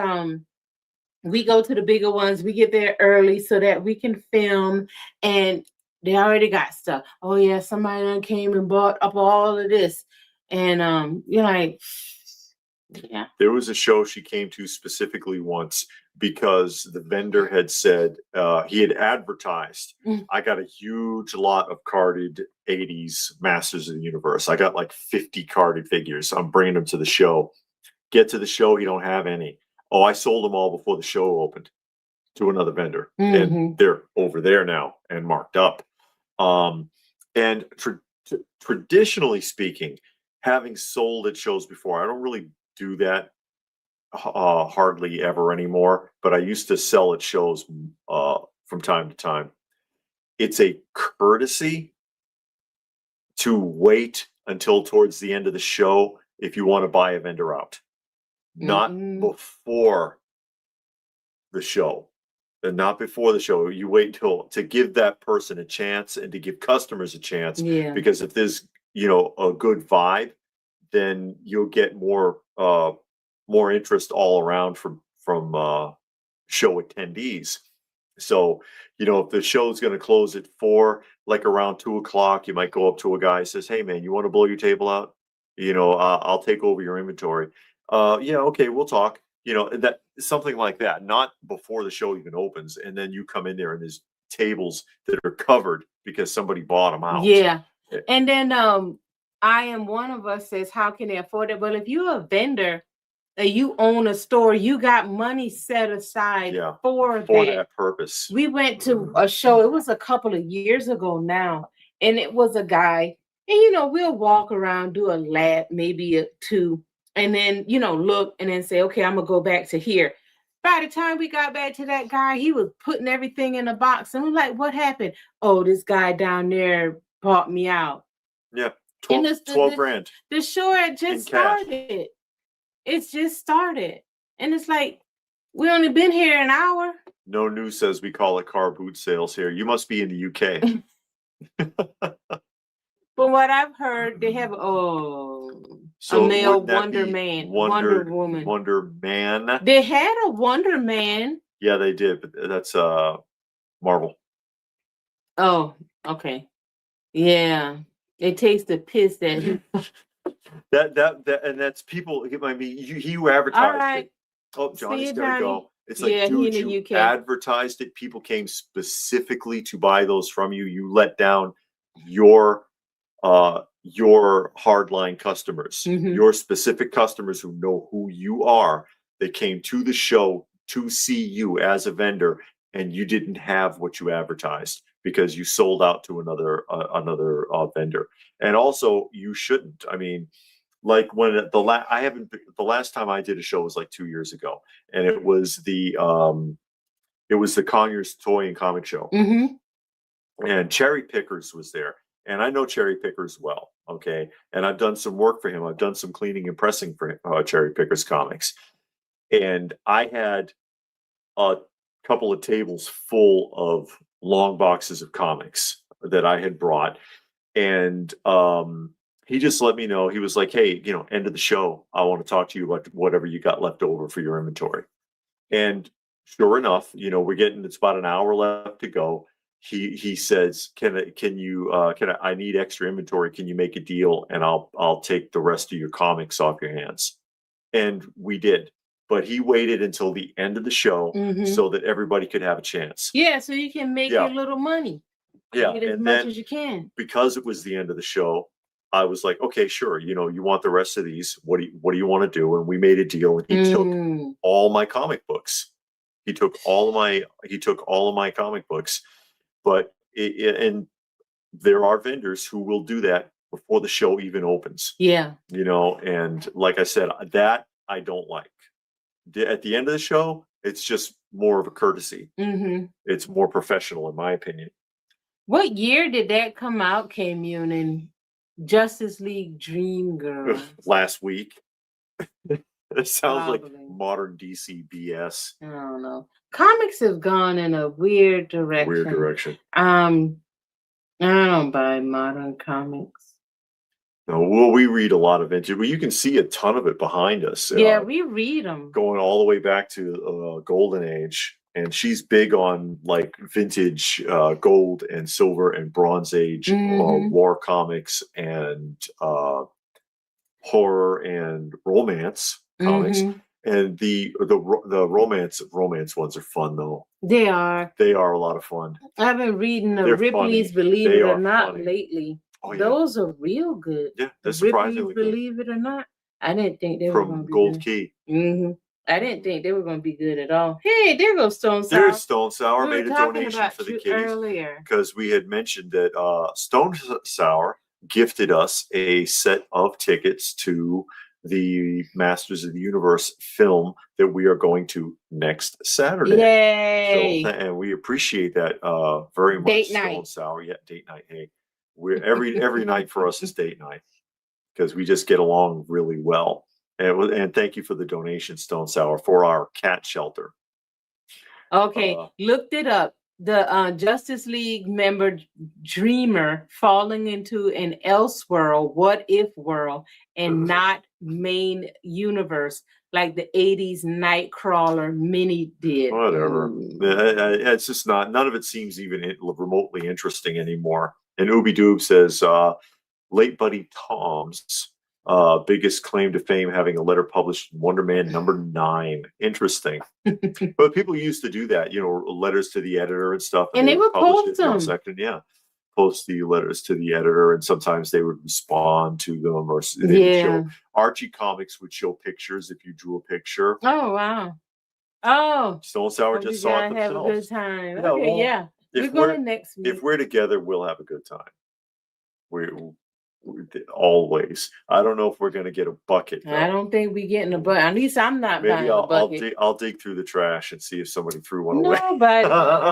we go to the bigger ones, we get there early so that we can film, and they already got stuff. Oh yeah, somebody done came and bought up all of this. And you're like, yeah. There was a show she came to specifically once because the vendor had said, he had advertised, I got a huge lot of carded 80s Masters of the Universe. I got like 50 carded figures. I'm bringing them to the show. Get to the show, you don't have any. Oh, I sold them all before the show opened to another vendor. And they're over there now and marked up. And traditionally speaking, having sold at shows before, I don't really do that hardly ever anymore, but I used to sell at shows from time to time. It's a courtesy to wait until towards the end of the show if you want to buy a vendor out, not before the show. And not before the show. You wait till to give that person a chance and to give customers a chance. Because if there's, you know, a good vibe, then you'll get more interest all around from show attendees. So, you know, if the show's going to close at 4, like around 2 o'clock, you might go up to a guy and says, hey man, you want to blow your table out? You know, I'll take over your inventory. Yeah, okay, we'll talk. You know, that something like that, not before the show even opens, and then you come in there and there's tables that are covered because somebody bought them out. Yeah. And then I am one of us says, how can they afford it? Well, if you're a vendor, you own a store, you got money set aside for that purpose. We went to a show, it was a couple of years ago now, and it was a guy, and you know, we'll walk around, do a lap, maybe 2, and then, you know, look and then say, okay, I'm gonna go back to here. By the time we got back to that guy, he was putting everything in a box, and we're like, what happened? Oh, this guy down there bought me out. Yeah, 12 grand. The show had just started. It's just started. And it's like, we only been here an hour. No News says we call it car boot sales here. You must be in the UK. From what I've heard, they have a male Wonder Man, Wonder Woman. Wonder Man. They had a Wonder Man. Yeah, they did, but that's Marvel. Oh, okay. Yeah. It takes the piss that he that and that's people. I mean, he who advertised it. Oh, Johnny's gotta go. It's like, dude, you advertised it. People came specifically to buy those from you. You let down your hardline customers, your specific customers who know who you are. They came to the show to see you as a vendor, and you didn't have what you advertised because you sold out to another vendor. And also, you shouldn't. I mean, Like when the last time I did a show was like 2 years ago, and it was the Conyers Toy and Comic Show, and Cherry Pickers was there, and I know Cherry Pickers well, okay, and I've done some work for him. I've done some cleaning and pressing for Cherry Pickers comics, and I had a couple of tables full of long boxes of comics that I had brought, and he just let me know. He was like, "Hey, end of the show, I want to talk to you about whatever you got left over for your inventory." And sure enough, it's about an hour left to go. He says, I need extra inventory. Can you make a deal and I'll take the rest of your comics off your hands? And we did. But he waited until the end of the show so that everybody could have a chance. Yeah, so you can make your little money. Yeah, get as much as you can. Because it was the end of the show, I was like, okay, sure. You want the rest of these? What do you want to do? And we made a deal. And he took all my comic books. He took all of my comic books. But and there are vendors who will do that before the show even opens. Yeah. And like I said, that I don't like. At the end of the show, it's just more of a courtesy. It's more professional, in my opinion. What year did that come out, K-Mun, and Justice League Dream Girls? Last week. It sounds like modern DC BS. I don't know. Comics have gone in a weird direction. I don't buy modern comics. No, well, we read a lot of vintage. Well, you can see a ton of it behind us. Yeah, we read them. Going all the way back to Golden Age. And she's big on like vintage gold and silver and Bronze Age war comics and horror and romance comics. And the romance ones are fun though. They are a lot of fun. I've been reading the Ripley's Believe It or Not lately. Oh, yeah. Those are real good. Yeah, they're surprisingly good. Believe It or Not. I didn't think they were going to be Gold good. Key. I didn't think they were going to be good at all. Hey, there goes Stone Sour. There's Stone Sour. Made a donation for the kiddies earlier because we had mentioned that Stone Sour gifted us a set of tickets to the Masters of the Universe film that we are going to next Saturday. Yay! And we appreciate that very much. Date night. Stone Sour, yeah, date night. Hey, we're every night for us is date night because we just get along really well. And thank you for the donation, Stone Sour, for our cat shelter. Okay, looked it up. The Justice League member Dreamer falling into an Elseworld, what if world, and not main universe like the 80s Nightcrawler mini did. Whatever. It's just none of it seems even remotely interesting anymore. And Ooby Doob says, late buddy Tom's biggest claim to fame, having a letter published in Wonder Man #9. Interesting. But people used to do that, letters to the editor and stuff. And they would post them. Yeah. Post the letters to the editor, and sometimes they would respond to them, or they would show, Archie Comics would show pictures if you drew a picture. Oh, wow. Oh. Stone Sour just saw it themselves. Have a good time. Yeah, okay, yeah. We're going next week. If we're together, we'll have a good time. We're always. I don't know if we're going to get a bucket. Though. I don't think we're getting a bucket. At least I'm not buying a bucket. I'll dig through the trash and see if somebody threw one away. Nobody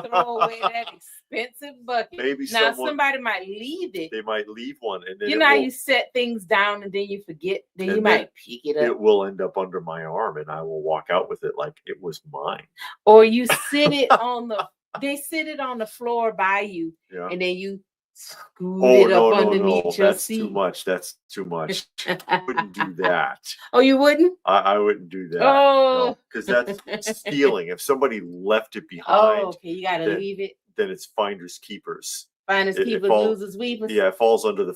throw away that expensive bucket. Maybe somebody might leave it. They might leave one, and then you set things down and then you forget. Then you might pick it up. It will end up under my arm, and I will walk out with it like it was mine. Or you sit it on the. They sit it on the floor by you, and then you. Scoot it up underneath your seat. That's too much. I wouldn't do that. Oh, you wouldn't? I wouldn't do that. Oh, because that's stealing. If somebody left it behind, okay, you gotta leave it. Then it's finders keepers. Finders keepers, losers weepers. Yeah, it falls under the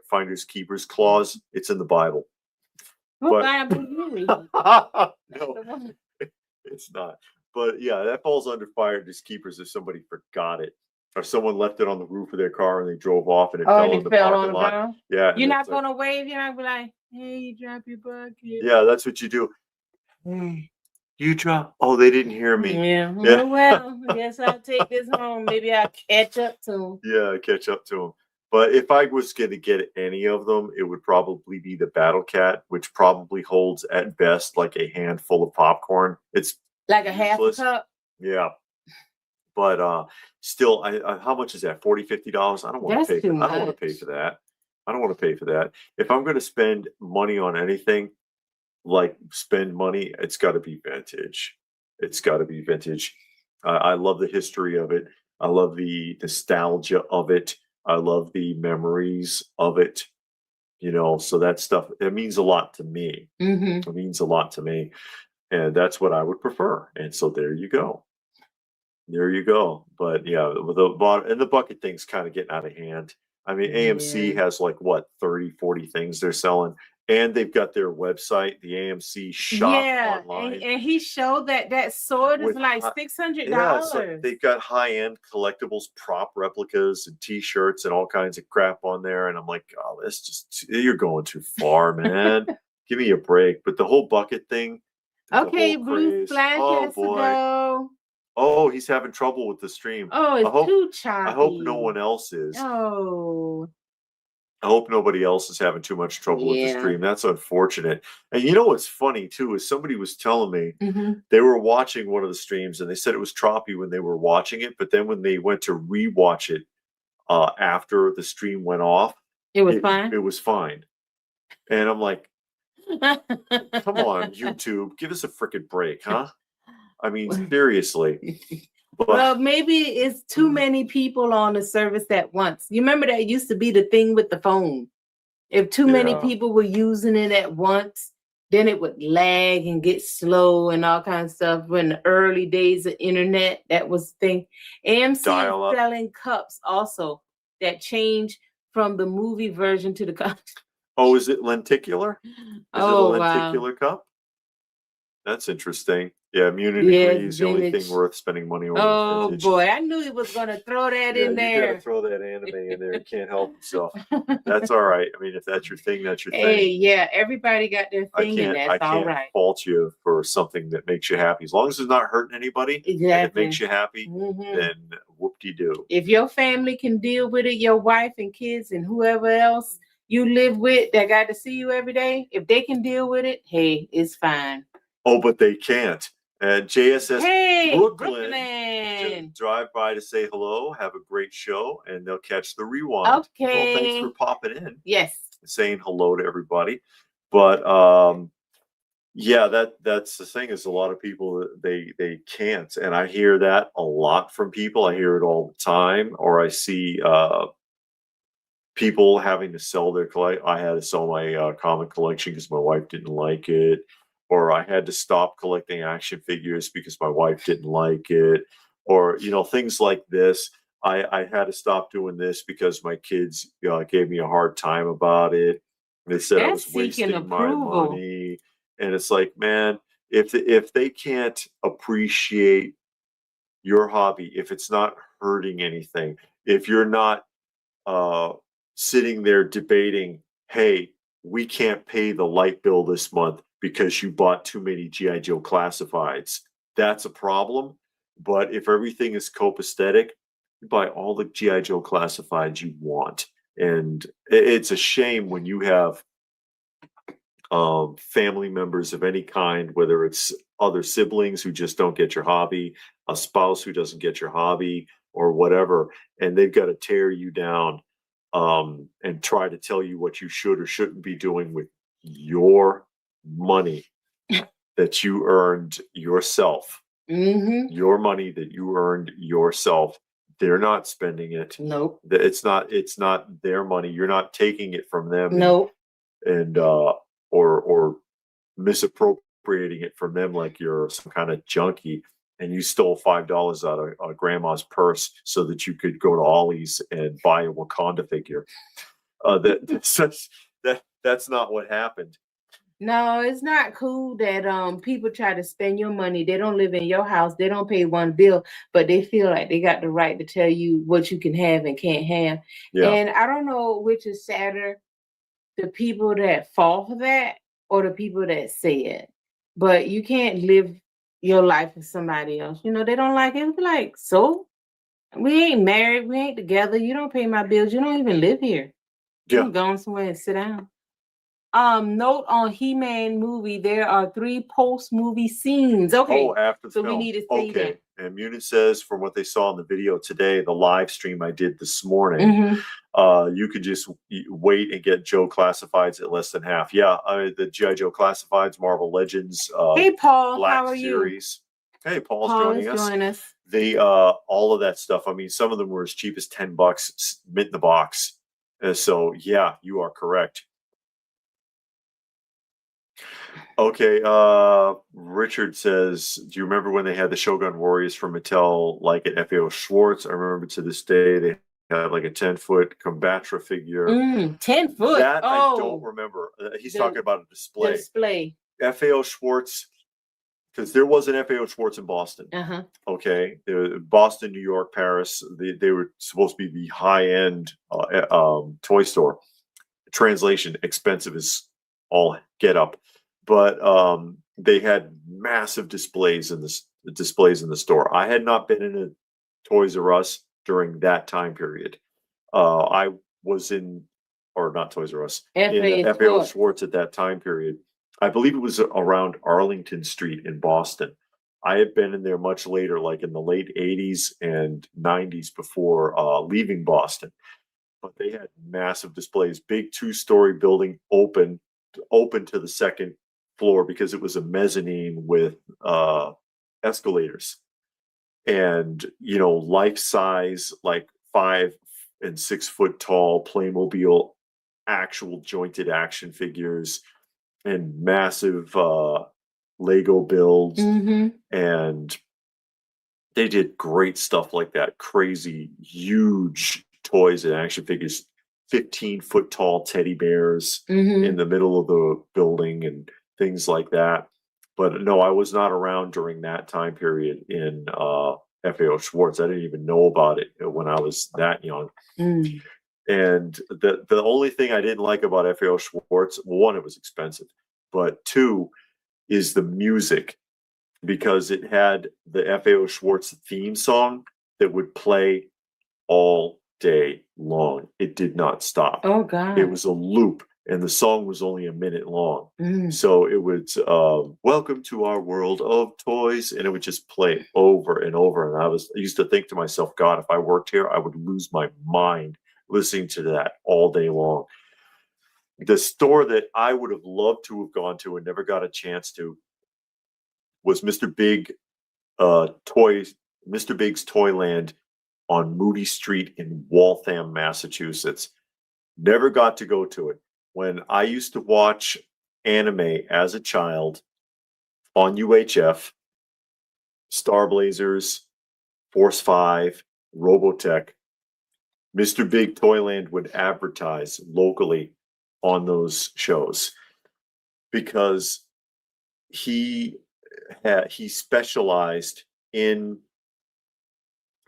finders keepers clause. It's in the Bible. What Bible you read? No, it's not. But yeah, that falls under finders keepers if somebody forgot it. Or someone left it on the roof of their car and they drove off and it fell in the parking lot. Ground? Yeah. You're not going to wave. You're not going to be like, hey, you drop your bucket. Yeah, that's what you do. Hey, you drop. Oh, they didn't hear me. Yeah. Well, I guess I'll take this home. Maybe I'll catch up to them. Yeah, catch up to them. But if I was going to get any of them, it would probably be the Battle Cat, which probably holds at best like a handful of popcorn. It's like a half a cup. Yeah. But still, how much is that? $40-$50? I don't want to pay for. I don't want to pay for that. I don't want to pay for that. If I'm going to spend money on anything, like spend money, it's got to be vintage. It's got to be vintage. I love the history of it. I love the nostalgia of it. I love the memories of it. You know, so that stuff, it means a lot to me. It means a lot to me. And that's what I would prefer. And so there you go. There you go. But yeah, the bucket thing's kind of getting out of hand. I mean, AMC has like what, 30, 40 things they're selling. And they've got their website, the AMC shop online. And he showed that sword is like $600. Yeah, like they've got high-end collectibles, prop replicas, and T-shirts, and all kinds of crap on there. And I'm like, oh, that's just, you're going too far, man. Give me a break. But the whole bucket thing. Okay, Blue Flash has to go. Oh, he's having trouble with the stream. Oh, it's too choppy. I hope no one else is. Oh. I hope nobody else is having too much trouble with the stream. That's unfortunate. And you know what's funny too is somebody was telling me they were watching one of the streams and they said it was choppy when they were watching it, but then when they went to rewatch it after the stream went off, it was fine. It was fine. And I'm like, come on, YouTube, give us a freaking break, huh? I mean, seriously. Well, maybe it's too many people on the service at once. You remember that used to be the thing with the phone. If too many people were using it at once, then it would lag and get slow and all kinds of stuff. When the early days of internet, that was the thing. AMC is selling cups also that change from the movie version to the cup. Oh, is it lenticular? Is it a lenticular cup? That's interesting. Yeah, Immunity agrees. The only thing worth spending money on. Oh boy, I knew he was gonna throw that in there. You gotta throw that anime in there. You can't help yourself. That's all right. I mean, if that's your thing, that's your thing. Hey, yeah, everybody got their thing, and that's all right. I can't fault you for something that makes you happy. As long as it's not hurting anybody, and it makes you happy, then whoop-de-doo. If your family can deal with it, your wife and kids and whoever else you live with that got to see you every day, if they can deal with it, hey, it's fine. Oh, but they can't. And JSS Brooklyn. Drive by to say hello, have a great show, and they'll catch the rewind. Okay. Well, thanks for popping in. Yes. Saying hello to everybody. But yeah, that's the thing is a lot of people they can't. And I hear that a lot from people. I hear it all the time, or I see people having to sell their I had to sell my comic collection because my wife didn't like it. Or I had to stop collecting action figures because my wife didn't like it, or, you know, things like this. I had to stop doing this because my kids gave me a hard time about it. They said I was wasting my money. And it's like, man, if they can't appreciate your hobby, if it's not hurting anything, if you're not sitting there debating, hey, we can't pay the light bill this month because you bought too many G.I. Joe classifieds. That's a problem. But if everything is copacetic, you buy all the G.I. Joe classifieds you want. And it's a shame when you have family members of any kind, whether it's other siblings who just don't get your hobby, a spouse who doesn't get your hobby, or whatever, and they've got to tear you down and try to tell you what you should or shouldn't be doing with your money that you earned yourself. Your money that you earned yourself. They're not spending it. Nope. It's not their money. You're not taking it from them. Nope. And or misappropriating it from them like you're some kind of junkie and you stole $5 out of grandma's purse so that you could go to Ollie's and buy a Wakanda figure. That's not what happened. No, it's not cool that people try to spend your money. They don't live in your house. They don't pay one bill, but they feel like they got the right to tell you what you can have and can't have. Yeah. And I don't know which is sadder, the people that fall for that or the people that say it. But you can't live your life with somebody else. You know, they don't like it. It's like, so We ain't married. We ain't together. You don't pay my bills. You don't even live here. You Yeah. can go somewhere and sit down. Note on He-Man movie, there are 3 post-movie scenes. Okay. Oh, after the so film. we need to see that. And Munin says, from what they saw in the video today, the live stream I did this morning, you could just wait and get Joe Classifieds at less than half. Yeah, the G.I. Joe Classifieds, Marvel Legends, Hey, Paul, Black how are Series. you? Hey, Paul's Paul joining is us. joining us. They all of that stuff. I mean, some of them were as cheap as $10 mint in the box. So yeah, you are correct. Okay, Richard says, do you remember when they had the Shogun Warriors from Mattel, like at FAO Schwartz? I remember to this day they had like a 10-foot Combatra figure. 10 foot. That I don't remember. He's talking about a display. FAO Schwartz, because there was an FAO Schwartz in Boston. Okay, Boston, New York, Paris. They were supposed to be the high-end toy store. Translation, expensive as all get up. But they had massive displays in the store. I had not been in a Toys R Us during that time period. I was in, or not Toys R Us, in FAO Schwartz at that time period. I believe it was around Arlington Street in Boston. I had been in there much later, like in the late 80s and 90s before leaving Boston. But they had massive displays, big 2-story building open to the second floor because it was a mezzanine with escalators, and life-size, like 5 and 6 foot tall Playmobil actual jointed action figures and massive Lego builds, and they did great stuff like that. Crazy, huge toys and action figures, 15-foot tall teddy bears in the middle of the building and things like that. But no, I was not around during that time period in FAO Schwartz. I didn't even know about it when I was that young. And the only thing I didn't like about FAO Schwartz, one, it was expensive, but 2 is the music, because it had the FAO Schwartz theme song that would play all day long. It did not stop. Oh God! It was a loop, and the song was only a minute long. So it would "Welcome to our world of toys," and it would just play over and over. And I used to think to myself, God, if I worked here, I would lose my mind listening to that all day long. The store that I would have loved to have gone to and never got a chance to was Mr. Big's Toyland on Moody Street in Waltham, Massachusetts. Never got to go to it. When I used to watch anime as a child on UHF, Star Blazers, Force 5, Robotech, Mr. Big Toyland would advertise locally on those shows because he specialized in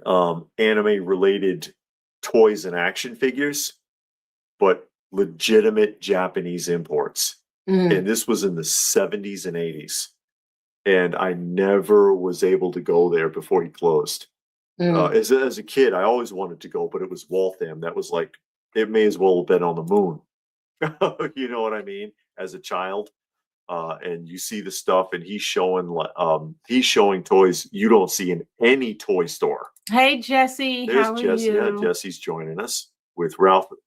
anime related toys and action figures, but legitimate Japanese imports. And this was in the 70s and 80s. And I never was able to go there before he closed. As a kid, I always wanted to go, but it was Waltham. That was like, it may as well have been on the moon. You know what I mean? As a child. And you see the stuff, and he's showing toys you don't see in any toy store. Hey, Jesse, how are you? Yeah, Jesse's joining us with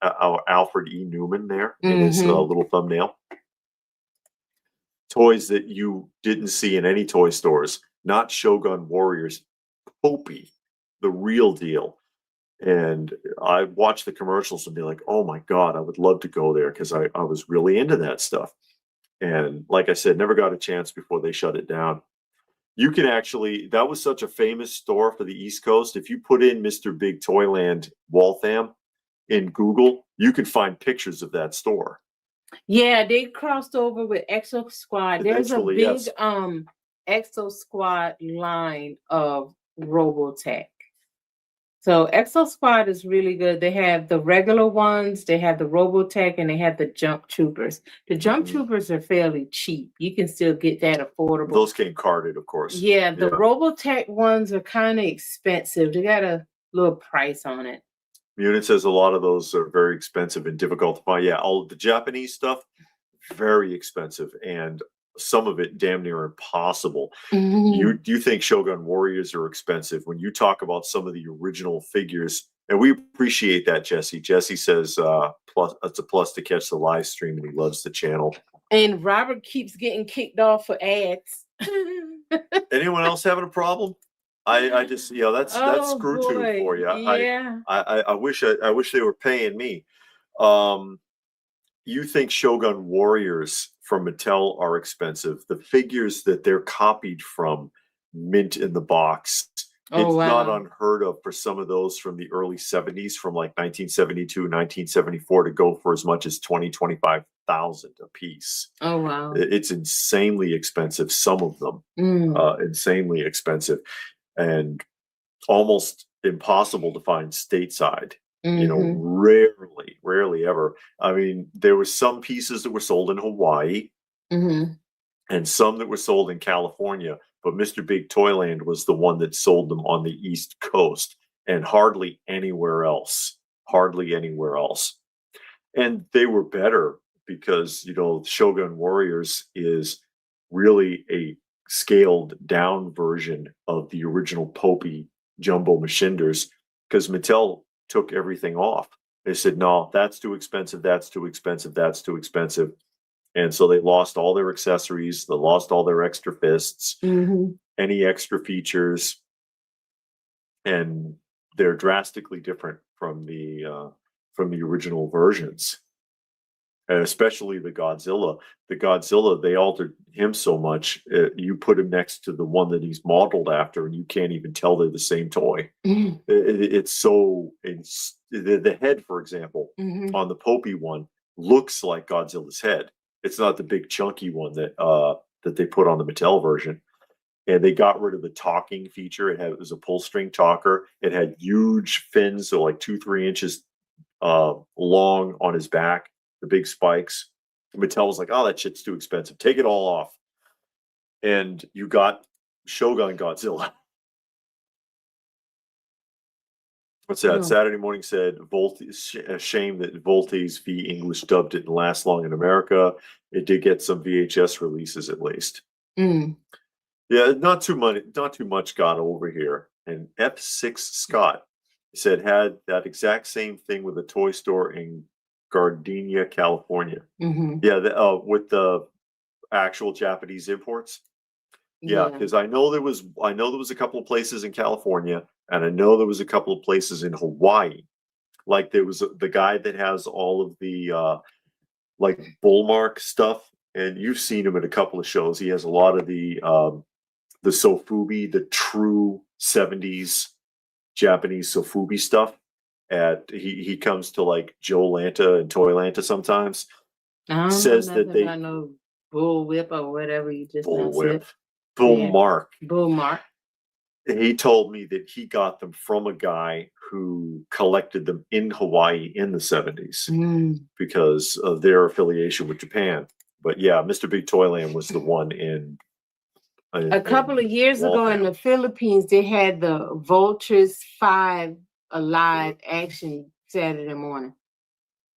Alfred E. Newman there in his little thumbnail. Toys that you didn't see in any toy stores, not Shogun Warriors, Popey, the real deal. And I watch the commercials and be like, oh my God, I would love to go there because I was really into that stuff. And like I said, never got a chance before they shut it down. You can actually, that was such a famous store for the East Coast. If you put in Mr. Big Toyland Waltham in Google, you could find pictures of that store. Yeah, they crossed over with Exo Squad. There's a big Exo Squad line of Robotech. So Exo Squad is really good. They have the regular ones, they have the Robotech, and they have the Jump Troopers. The Jump Troopers are fairly cheap. You can still get that affordable. Those came carded, of course. Yeah, the Robotech ones are kind of expensive. They got a little price on it. Munich says a lot of those are very expensive and difficult to find. Yeah, all the Japanese stuff, very expensive, and some of it damn near impossible. Do you think Shogun Warriors are expensive? When you talk about some of the original figures, and we appreciate that, Jesse. Jesse says plus it's a plus to catch the live stream, and he loves the channel. And Robert keeps getting kicked off for ads. Anyone else having a problem? I just, you know, that's screw tube for you. Yeah. I wish they were paying me. You think Shogun Warriors from Mattel are expensive? The figures that they're copied from mint in the box. It's not unheard of for some of those from the early 70s, from like 1972, 1974, to go for as much as 25,000 a piece. Oh, wow. It's insanely expensive, some of them. Insanely expensive. And almost impossible to find stateside. You know, rarely ever. I mean, there were some pieces that were sold in Hawaii and some that were sold in California, but Mr. Big Toyland was the one that sold them on the East Coast, and hardly anywhere else. Hardly anywhere else. And they were better because, you know, Shogun Warriors is really a scaled down version of the original Popey Jumbo Machinders, because Mattel took everything off. They said, no, that's too expensive, that's too expensive, that's too expensive. And so they lost all their accessories, they lost all their extra fists, any extra features, and they're drastically different from the original versions. And especially the Godzilla. The Godzilla, they altered him so much. You put him next to the one that he's modeled after, and you can't even tell they're the same toy. It's so. The head, for example, on the Popey one, looks like Godzilla's head. It's not the big chunky one that they put on the Mattel version. And they got rid of the talking feature. It was a pull string talker. It had huge fins, so like 2-3 inches long on his back. The big spikes. Mattel was like, oh, that shit's too expensive. Take it all off. And you got Shogun Godzilla. What's that? Saturday Morning said, a shame that Volte's v English dub didn't last long in America. It did get some VHS releases at least. Yeah, not too much got over here. And F6 Scott said had that exact same thing with a toy store in Gardenia, California. Yeah, with the actual Japanese imports. Yeah, because I know there was a couple of places in California, and I know there was a couple of places in Hawaii. Like there was the guy that has all of the like Bullmark stuff, and you've seen him at a couple of shows. He has a lot of the Sofubi, the true 70s Japanese Sofubi stuff. He comes to like Joe Lanta and Toy Lanta sometimes. Says that they know Bull Whip or whatever you just said. Bullmark. Bullmark. He told me that he got them from a guy who collected them in Hawaii in the 70s because of their affiliation with Japan. But yeah, Mr. Big Toyland was the one in a couple of years ago in the Philippines. They had the Vultures 5 Alive action Saturday morning.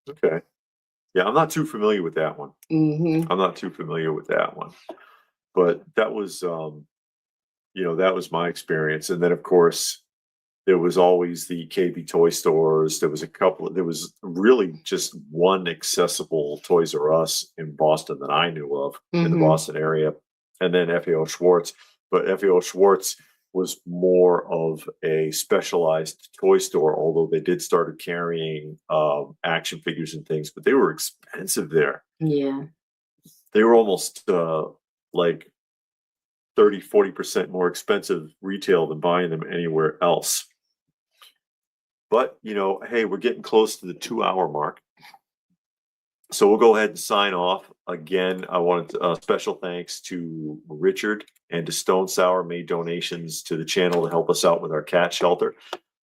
Okay. Yeah, I'm not too familiar with that one. I'm not too familiar with that one. But that was, that was my experience. And then, of course, there was always the KB toy stores. There was really just one accessible Toys R Us in Boston that I knew of in the Boston area. And then FAO Schwartz. But FAO Schwartz was more of a specialized toy store, although they did start carrying action figures and things, but they were expensive there. Yeah. They were almost like 30-40% more expensive retail than buying them anywhere else. But, hey, we're getting close to the 2-hour mark. So we'll go ahead and sign off. Again, I wanted special thanks to Richard and to Stone Sour, made donations to the channel to help us out with our cat shelter.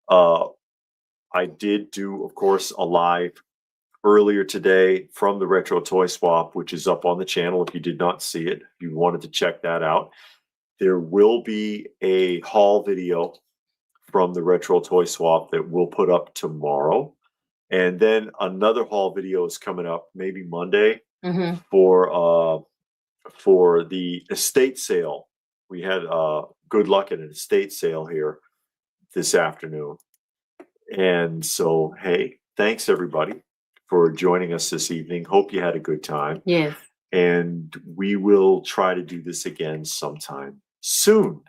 I did do, of course, a live earlier today from the Retro Toy Swap, which is up on the channel if you did not see it. If you wanted to check that out. There will be a haul video from the retro toy swap that we'll put up tomorrow. And then another haul video is coming up maybe Monday for the estate sale. We had good luck at an estate sale here this afternoon. And so, hey, thanks everybody for joining us this evening. Hope you had a good time. Yes. And we will try to do this again sometime soon.